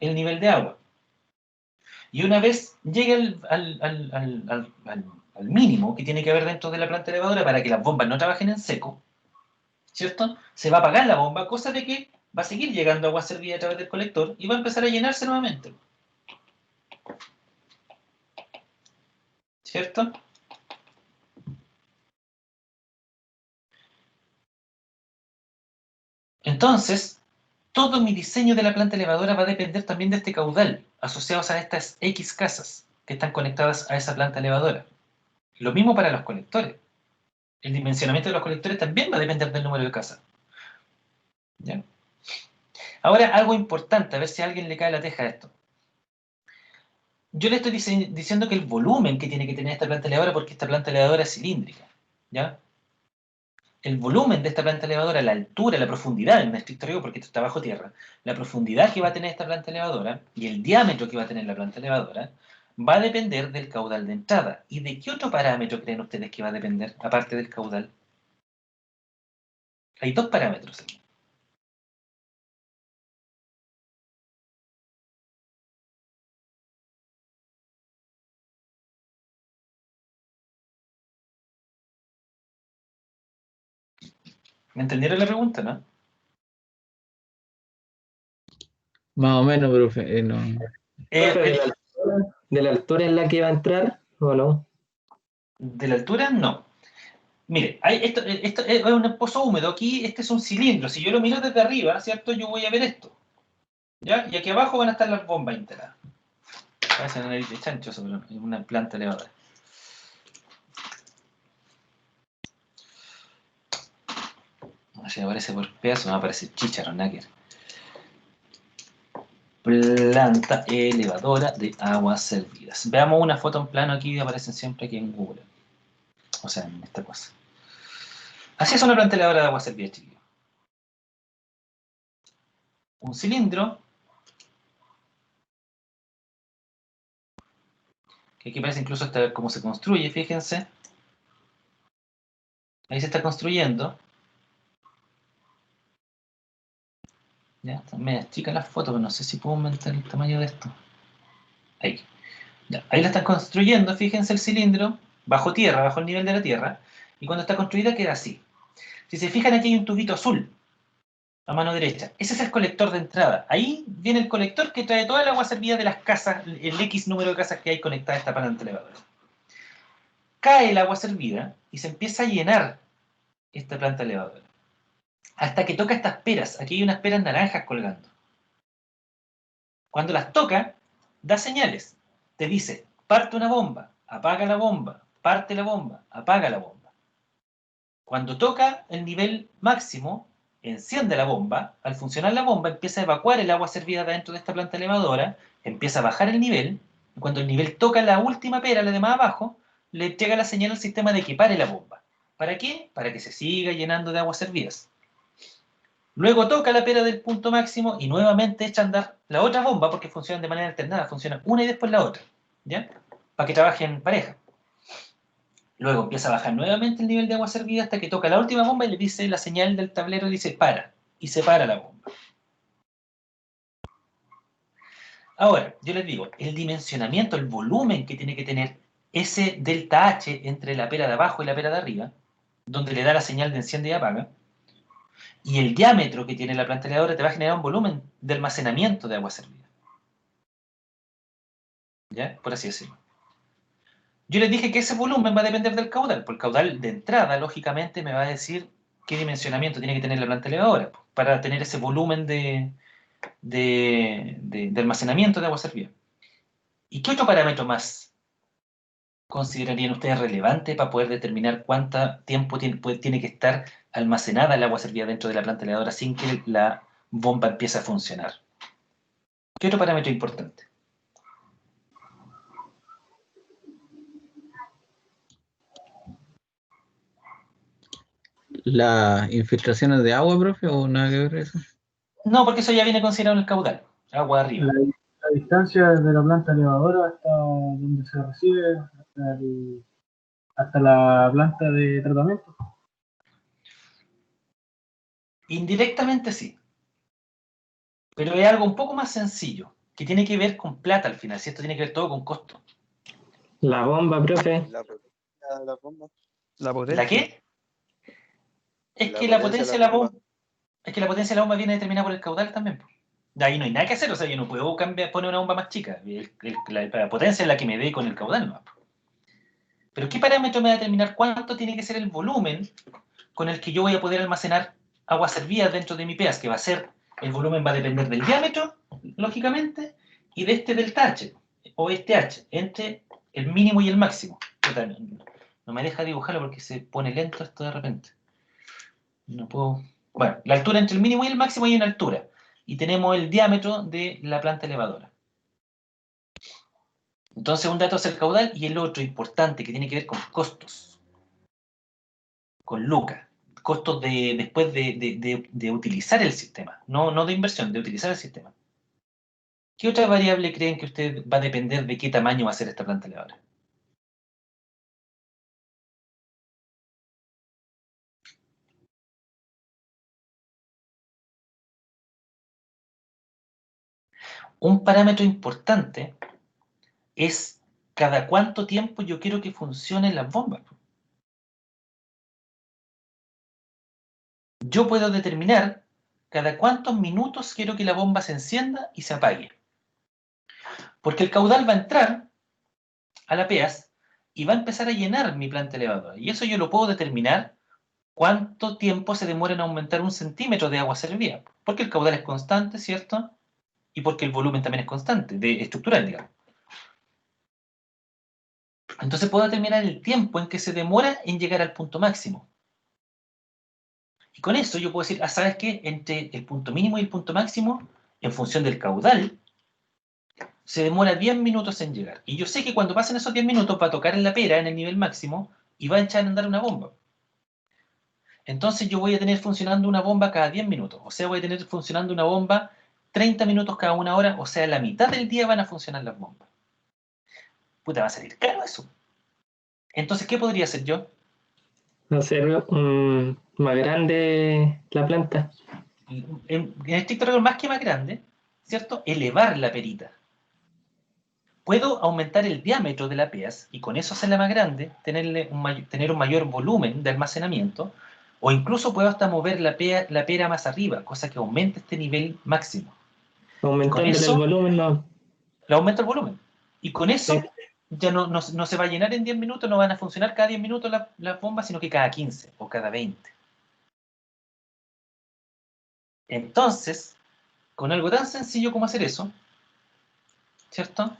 el nivel de agua. Y una vez llegue al mínimo que tiene que haber dentro de la planta elevadora para que las bombas no trabajen en seco, ¿cierto?, se va a apagar la bomba, cosa de que va a seguir llegando agua servida a través del colector y va a empezar a llenarse nuevamente. ¿Cierto? Entonces, todo mi diseño de la planta elevadora va a depender también de este caudal, asociados a estas X casas que están conectadas a esa planta elevadora. Lo mismo para los colectores. El dimensionamiento de los colectores también va a depender del número de casas. ¿Ya? Ahora, algo importante, a ver si a alguien le cae la teja a esto. Yo le estoy diciendo que el volumen que tiene que tener esta planta elevadora, porque esta planta elevadora es cilíndrica, ¿ya? el volumen de esta planta elevadora, la altura, la profundidad, en estricto rigor, porque esto está bajo tierra, la profundidad que va a tener esta planta elevadora y el diámetro que va a tener la planta elevadora va a depender del caudal de entrada. ¿Y de qué otro parámetro creen ustedes que va a depender, aparte del caudal? Hay dos parámetros aquí. ¿Me entendieron la pregunta, no? Más o menos, profe. No. Profe, ¿de la altura en la que va a entrar o no? De la altura, no. Mire, esto es un pozo húmedo. Aquí este es un cilindro. Si yo lo miro desde arriba, ¿cierto? Yo voy a ver esto. ¿Ya? Y aquí abajo van a estar las bombas instaladas. Parece una nariz de chancho sobre una planta elevadora. Si me aparece por pedazo, me va a aparecer chícharo, náquer. Planta elevadora de aguas servidas. Veamos una foto en plano aquí, aparecen siempre aquí en Google. O sea, en esta cosa. Así es una planta elevadora de aguas servidas, chiquillos. Un cilindro, que aquí parece incluso hasta cómo se construye, fíjense. Ahí se está construyendo. Ya, están medias chicas las fotos, pero no sé si puedo aumentar el tamaño de esto. Ahí. Ya, ahí la están construyendo, fíjense el cilindro, bajo tierra, bajo el nivel de la tierra, y cuando está construida queda así. Si se fijan, aquí hay un tubito azul, a mano derecha. Ese es el colector de entrada. Ahí viene el colector que trae toda el agua servida de las casas, el X número de casas que hay conectadas a esta planta elevadora. Cae el agua servida y se empieza a llenar esta planta elevadora. Hasta que toca estas peras. Aquí hay unas peras naranjas colgando. Cuando las toca, da señales. Te dice, parte una bomba, apaga la bomba, parte la bomba, apaga la bomba. Cuando toca el nivel máximo, enciende la bomba. Al funcionar la bomba, empieza a evacuar el agua servida dentro de esta planta elevadora, empieza a bajar el nivel, y cuando el nivel toca la última pera, la de más abajo, le llega la señal al sistema de que pare la bomba. ¿Para qué? Para que se siga llenando de aguas servidas. Luego toca la pera del punto máximo y nuevamente echa a andar la otra bomba, porque funcionan de manera alternada, funcionan una y después la otra, ¿ya? Para que trabajen en pareja. Luego empieza a bajar nuevamente el nivel de agua servida hasta que toca la última bomba y le dice la señal del tablero, dice para, y se para la bomba. Ahora, yo les digo, el dimensionamiento, el volumen que tiene que tener ese delta H entre la pera de abajo y la pera de arriba, donde le da la señal de enciende y apaga, y el diámetro que tiene la planta elevadora te va a generar un volumen de almacenamiento de agua servida. ¿Ya? Por así decirlo. Yo les dije que ese volumen va a depender del caudal, porque el caudal de entrada, lógicamente, me va a decir qué dimensionamiento tiene que tener la planta elevadora, para tener ese volumen de almacenamiento de agua servida. ¿Y qué otro parámetro más considerarían ustedes relevante para poder determinar cuánto tiempo tiene que estar almacenada el agua servida dentro de la planta elevadora sin que la bomba empiece a funcionar? ¿Qué otro parámetro importante? ¿Las infiltraciones de agua, profe, o nada que ver eso? No, porque eso ya viene considerado en el caudal, agua arriba. La distancia desde la planta elevadora hasta donde se recibe, hasta la planta de tratamiento. Indirectamente sí. Pero es algo un poco más sencillo, que tiene que ver con plata al final, si esto tiene que ver todo con costo. La bomba, profe. La potencia de la bomba. ¿La qué? Es La que la potencia potencia de de la la bomba, es que la potencia de la bomba viene determinada por el caudal también. Po. De ahí no hay nada que hacer, o sea, yo no puedo poner una bomba más chica. La potencia es la que me dé con el caudal, ¿no? Pero ¿qué parámetro me va a determinar cuánto tiene que ser el volumen con el que yo voy a poder almacenar agua servida dentro de mi PEAS? Que va a ser, el volumen va a depender del diámetro, lógicamente, y de este delta H, o este H, entre el mínimo y el máximo. No me deja dibujarlo porque se pone lento esto de repente. No puedo... Bueno, la altura entre el mínimo y el máximo hay una altura. Y tenemos el diámetro de la planta elevadora. Entonces, un dato es el caudal y el otro importante que tiene que ver con costos. Con lucas. costos después de utilizar el sistema, no de inversión, de utilizar el sistema. ¿Qué otra variable creen que usted va a depender de qué tamaño va a ser esta planta elevadora? Un parámetro importante es cada cuánto tiempo yo quiero que funcionen las bombas. Yo puedo determinar cada cuántos minutos quiero que la bomba se encienda y se apague. Porque el caudal va a entrar a la PEAS y va a empezar a llenar mi planta elevadora. Y eso yo lo puedo determinar cuánto tiempo se demora en aumentar 1 centímetro de agua servida. Porque el caudal es constante, ¿cierto? Y porque el volumen también es constante, estructural, digamos. Entonces puedo determinar el tiempo en que se demora en llegar al punto máximo. Y con eso yo puedo decir, ¿sabes qué? Entre el punto mínimo y el punto máximo, en función del caudal, se demora 10 minutos en llegar. Y yo sé que cuando pasen esos 10 minutos va a tocar en la pera, en el nivel máximo, y va a echar a andar una bomba. Entonces yo voy a tener funcionando una bomba cada 10 minutos. O sea, voy a tener funcionando una bomba 30 minutos cada 1 hora. O sea, la mitad del día van a funcionar las bombas. Puta, va a salir caro eso. Entonces, ¿qué podría hacer yo? Hacer más grande la planta. En estricto rigor, más que más grande, ¿cierto? Elevar la perita. Puedo aumentar el diámetro de la PEAS y con eso hacerla más grande, tener un mayor volumen de almacenamiento, o incluso puedo hasta mover la pera más arriba, cosa que aumente este nivel máximo. Aumentándole eso, el volumen, no. Le aumento el volumen. Y con eso Sí. ya no se va a llenar en 10 minutos, no van a funcionar cada 10 minutos las bombas, sino que cada 15 o cada 20. Entonces, con algo tan sencillo como hacer eso, ¿cierto?,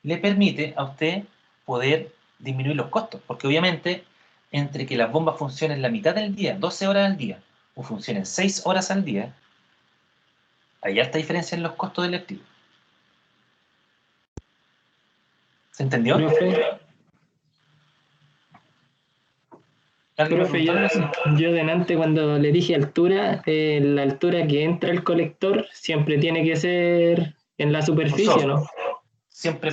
le permite a usted poder disminuir los costos, porque obviamente entre que las bombas funcionen la mitad del día, 12 horas al día, o funcionen 6 horas al día, hay alta diferencia en los costos del activo. ¿Se entendió? Profe, yo delante cuando le dije altura, la altura que entra el colector siempre tiene que ser en la superficie, ¿no? Siempre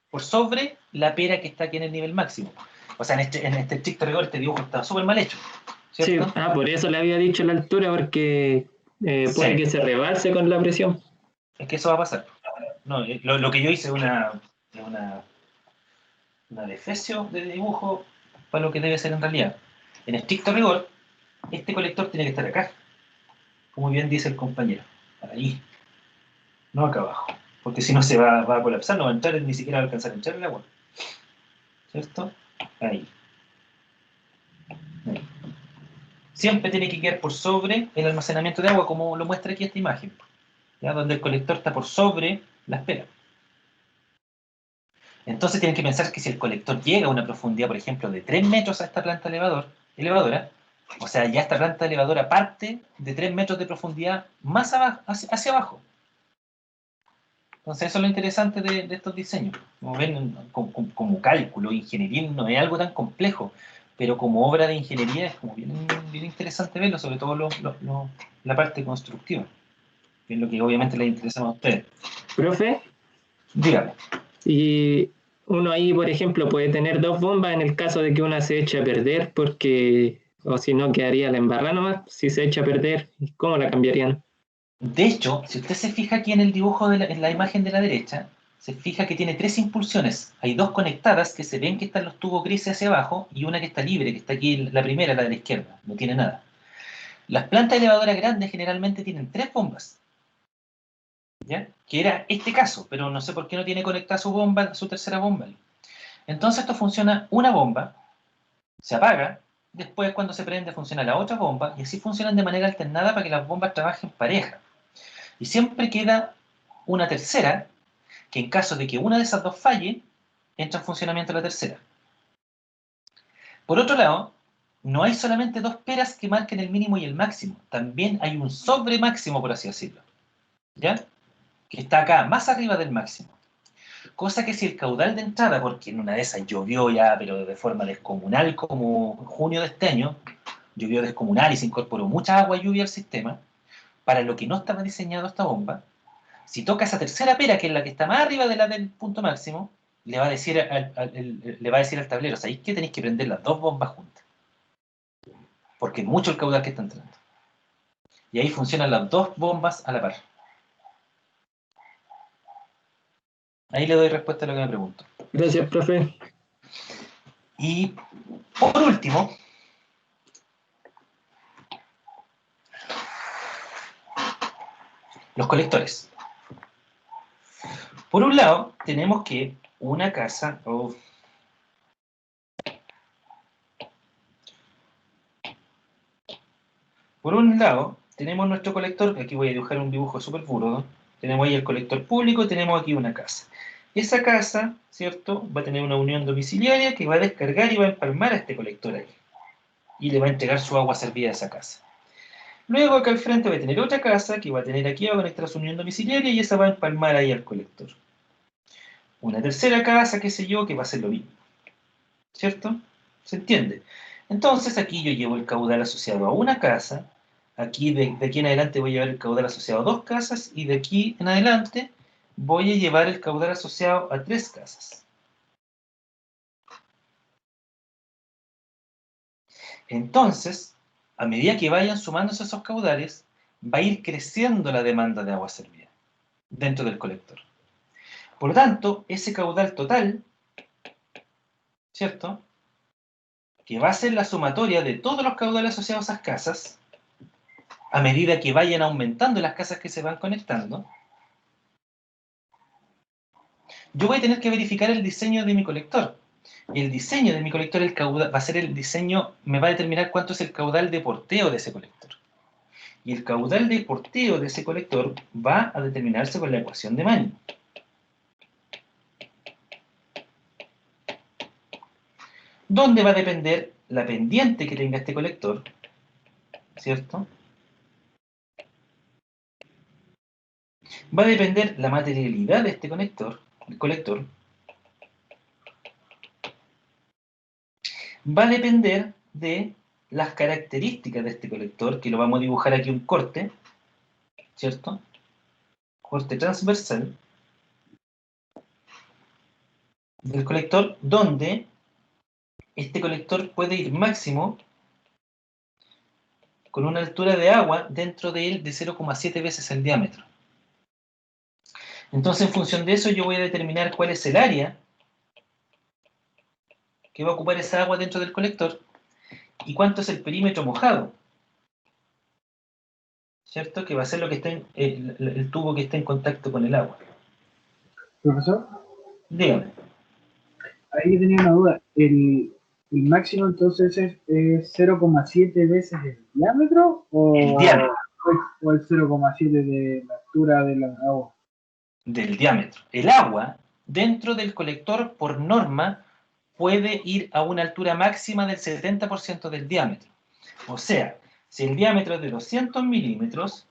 por sobre la pera que está aquí en el nivel máximo. O sea, en este estricto rigor este dibujo está súper mal hecho, ¿cierto? Sí, por eso le había dicho la altura, porque puede que se rebalse con la presión. Es que eso va a pasar. No, lo que yo hice es una defecio de dibujo para lo que debe ser en realidad. En estricto rigor, este colector tiene que estar acá, como bien dice el compañero, ahí, no acá abajo, porque si no se va a colapsar, no va a entrar, ni siquiera va a alcanzar a entrar el agua, ¿cierto? Ahí. Siempre tiene que quedar por sobre el almacenamiento de agua, como lo muestra aquí esta imagen, ¿ya? Donde el colector está por sobre la espera. Entonces tienen que pensar que si el colector llega a una profundidad, por ejemplo, de 3 metros a esta planta elevadora, o sea, ya esta planta elevadora parte de 3 metros de profundidad más abajo, hacia abajo. Entonces eso es lo interesante de estos diseños. Como ven, como cálculo, ingeniería no es algo tan complejo, pero como obra de ingeniería es como bien interesante verlo, sobre todo la parte constructiva, que es lo que obviamente les interesa a ustedes. Profe. Dígame. Y uno ahí, por ejemplo, puede tener 2 bombas en el caso de que una se eche a perder, porque, o si no, quedaría la embarrada nomás. Si se echa a perder, ¿cómo la cambiarían? De hecho, si usted se fija aquí en el dibujo, en la imagen de la derecha, se fija que tiene 3 impulsiones. Hay 2 conectadas que se ven que están los tubos grises hacia abajo y una que está libre, que está aquí, la primera, la de la izquierda, no tiene nada. Las plantas elevadoras grandes generalmente tienen 3 bombas, ¿ya? Que era este caso, pero no sé por qué no tiene conectada su tercera bomba. Entonces esto funciona una bomba, se apaga, después cuando se prende funciona la otra bomba, y así funcionan de manera alternada para que las bombas trabajen pareja. Y siempre queda una tercera, que en caso de que una de esas 2 falle, entra en funcionamiento la tercera. Por otro lado, no hay solamente 2 peras que marquen el mínimo y el máximo, también hay un sobre máximo, por así decirlo, ¿ya? Que está acá, más arriba del máximo. Cosa que si el caudal de entrada, porque en una de esas llovió ya, pero de forma descomunal como en junio de este año, llovió descomunal y se incorporó mucha agua y lluvia al sistema, para lo que no estaba diseñado esta bomba, si toca esa tercera pera, que es la que está más arriba de la del punto máximo, le va a decir al tablero, ¿sabéis que tenéis que prender las dos bombas juntas? Porque es mucho el caudal que está entrando. Y ahí funcionan las dos bombas a la par. Ahí le doy respuesta a lo que me pregunto. Gracias, profe. Y por último, los colectores. Por un lado, tenemos que una casa... Por un lado, tenemos nuestro colector, aquí voy a dibujar un dibujo súper burdo, tenemos ahí el colector público, tenemos aquí una casa. Esa casa, ¿cierto?, va a tener una unión domiciliaria que va a descargar y va a empalmar a este colector ahí. Y le va a entregar su agua servida a esa casa. Luego acá al frente va a tener otra casa que va a tener aquí, va a conectar su unión domiciliaria y esa va a empalmar ahí al colector. Una tercera casa, qué sé yo, que va a ser lo mismo. ¿Cierto? ¿Se entiende? Entonces aquí yo llevo el caudal asociado a una casa, aquí de aquí en adelante voy a llevar el caudal asociado a dos casas y de aquí en adelante voy a llevar el caudal asociado a tres casas. Entonces, a medida que vayan sumándose esos caudales, va a ir creciendo la demanda de agua servida dentro del colector. Por lo tanto, ese caudal total, ¿cierto?, que va a ser la sumatoria de todos los caudales asociados a esas casas, a medida que vayan aumentando las casas que se van conectando, yo voy a tener que verificar el diseño de mi colector. El diseño de mi colector, el caudal, va a ser el diseño, me va a determinar cuánto es el caudal de porteo de ese colector. Y el caudal de porteo de ese colector va a determinarse con la ecuación de Manning. Donde va a depender la pendiente que tenga este colector, ¿cierto? Va a depender la materialidad de este colector, va a depender de las características de este colector, que lo vamos a dibujar aquí un corte, ¿cierto? Corte transversal del colector, donde este colector puede ir máximo con una altura de agua dentro de él de 0,7 veces el diámetro. Entonces, en función de eso, yo voy a determinar cuál es el área que va a ocupar esa agua dentro del colector y cuánto es el perímetro mojado, ¿cierto? Que va a ser lo que esté el tubo que esté en contacto con el agua. Profesor, Dígame. ahí tenía una duda. ¿El máximo entonces es 0,7 veces el diámetro El diámetro o el 0,7 de la altura de la agua? del diámetro. El agua dentro del colector, por norma, puede ir a una altura máxima del 70% del diámetro. O sea, si el diámetro es de 200 milímetros,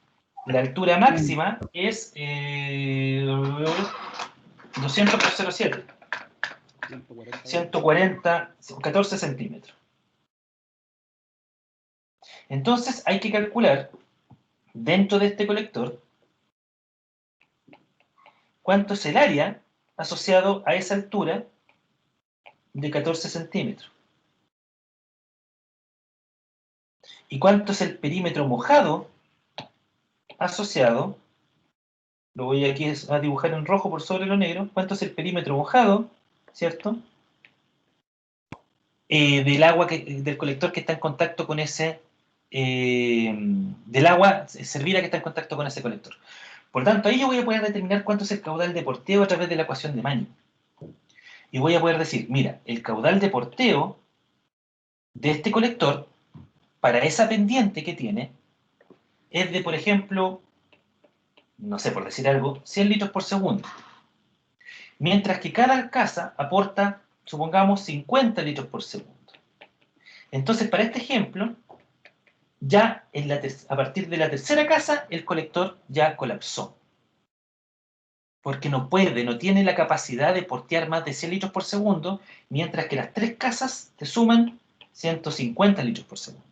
la altura máxima es 200 por 0,7. 140, 14 centímetros. Entonces hay que calcular dentro de este colector cuánto es el área asociado a esa altura de 14 centímetros. ¿Y cuánto es el perímetro mojado asociado? Lo voy aquí a dibujar en rojo por sobre lo negro. ¿Cuánto es el perímetro mojado, ¿cierto?, del agua del colector que está en contacto con ese, del agua servida que está en contacto con ese colector. Por tanto, ahí yo voy a poder determinar cuánto es el caudal de porteo a través de la ecuación de Manning. Y voy a poder decir, mira, el caudal de porteo de este colector, para esa pendiente que tiene, es de, por ejemplo, no sé, por decir algo, 100 litros por segundo. Mientras que cada casa aporta, supongamos, 50 litros por segundo. Entonces, para este ejemplo, ya a partir de la tercera casa, el colector ya colapsó. Porque no tiene la capacidad de portear más de 100 litros por segundo, mientras que las tres casas te suman 150 litros por segundo.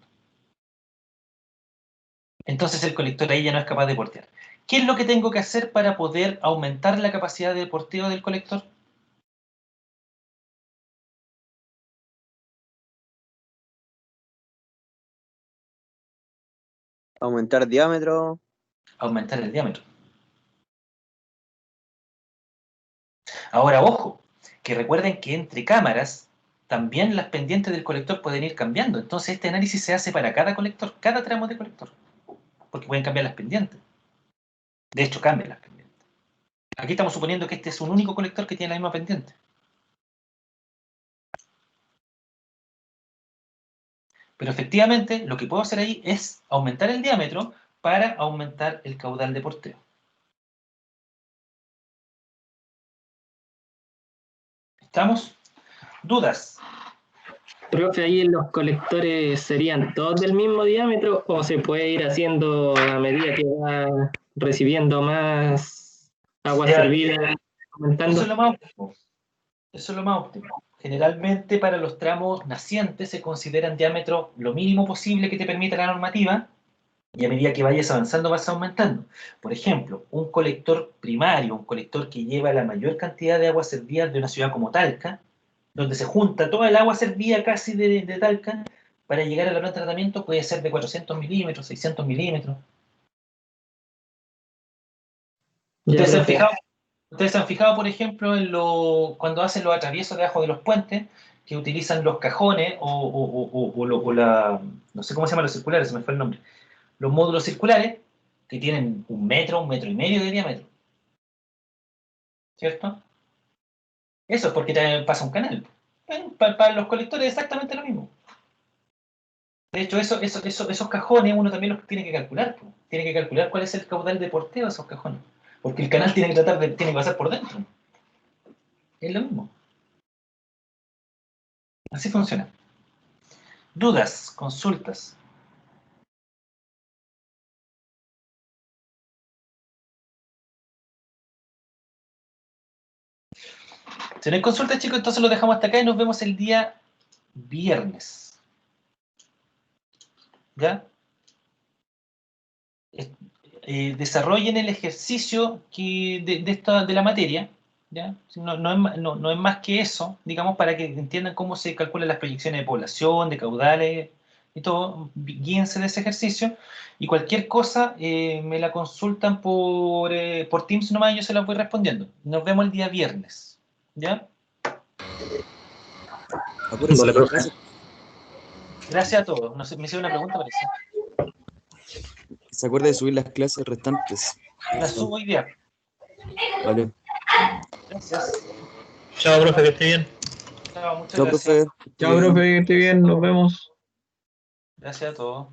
Entonces el colector ahí ya no es capaz de portear. ¿Qué es lo que tengo que hacer para poder aumentar la capacidad de porteo del colector? Aumentar diámetro. Aumentar el diámetro. Ahora, ojo, que recuerden que entre cámaras también las pendientes del colector pueden ir cambiando. Entonces este análisis se hace para cada colector, cada tramo de colector, porque pueden cambiar las pendientes. De hecho, cambian las pendientes. Aquí estamos suponiendo que este es un único colector que tiene la misma pendiente. Pero efectivamente, lo que puedo hacer ahí es aumentar el diámetro para aumentar el caudal de porteo. ¿Estamos? ¿Dudas? Profe, ahí los colectores serían todos del mismo diámetro o se puede ir haciendo a medida que va recibiendo más agua Ya, servida, aumentando. Eso es lo más óptimo. Eso es lo más óptimo. Generalmente para los tramos nacientes se consideran diámetros lo mínimo posible que te permita la normativa y a medida que vayas avanzando vas aumentando. Por ejemplo, un colector primario, un colector que lleva la mayor cantidad de agua servida de una ciudad como Talca, donde se junta toda el agua servida casi de Talca, para llegar a la planta de tratamiento puede ser de 400 milímetros, 600 milímetros. ¿Ustedes se han fijado? Ustedes se han fijado, por ejemplo, cuando hacen los atraviesos debajo de los puentes, que utilizan los cajones no sé cómo se llaman los circulares, se me fue el nombre. Los módulos circulares, que tienen 1 metro y medio de diámetro. ¿Cierto? Eso es porque también pasa un canal. Para los colectores es exactamente lo mismo. De hecho, esos cajones uno también los tiene que calcular. Tiene que calcular cuál es el caudal de porteo de esos cajones. Porque el canal tiene que pasar por dentro. Es lo mismo. Así funciona. Dudas, consultas. Si no hay consultas, chicos, entonces lo dejamos hasta acá y nos vemos el día viernes. ¿Ya? Desarrollen el ejercicio de la materia. ¿Ya? No es más que eso, digamos, para que entiendan cómo se calculan las proyecciones de población, de caudales y todo. Guíense de ese ejercicio y cualquier cosa me la consultan por Teams nomás y yo se las voy respondiendo. Nos vemos el día viernes. ¿Ya? Apúrese, Vale, profe. gracias. Gracias a todos. No sé, me hicieron una pregunta, parece. Se acuerde de subir las clases restantes. La subo hoy día. Vale. Gracias. Chao, profe, que esté bien. Chao, muchas Chao, gracias. profe. Chao, profe, que esté bien, nos vemos. Gracias a todos.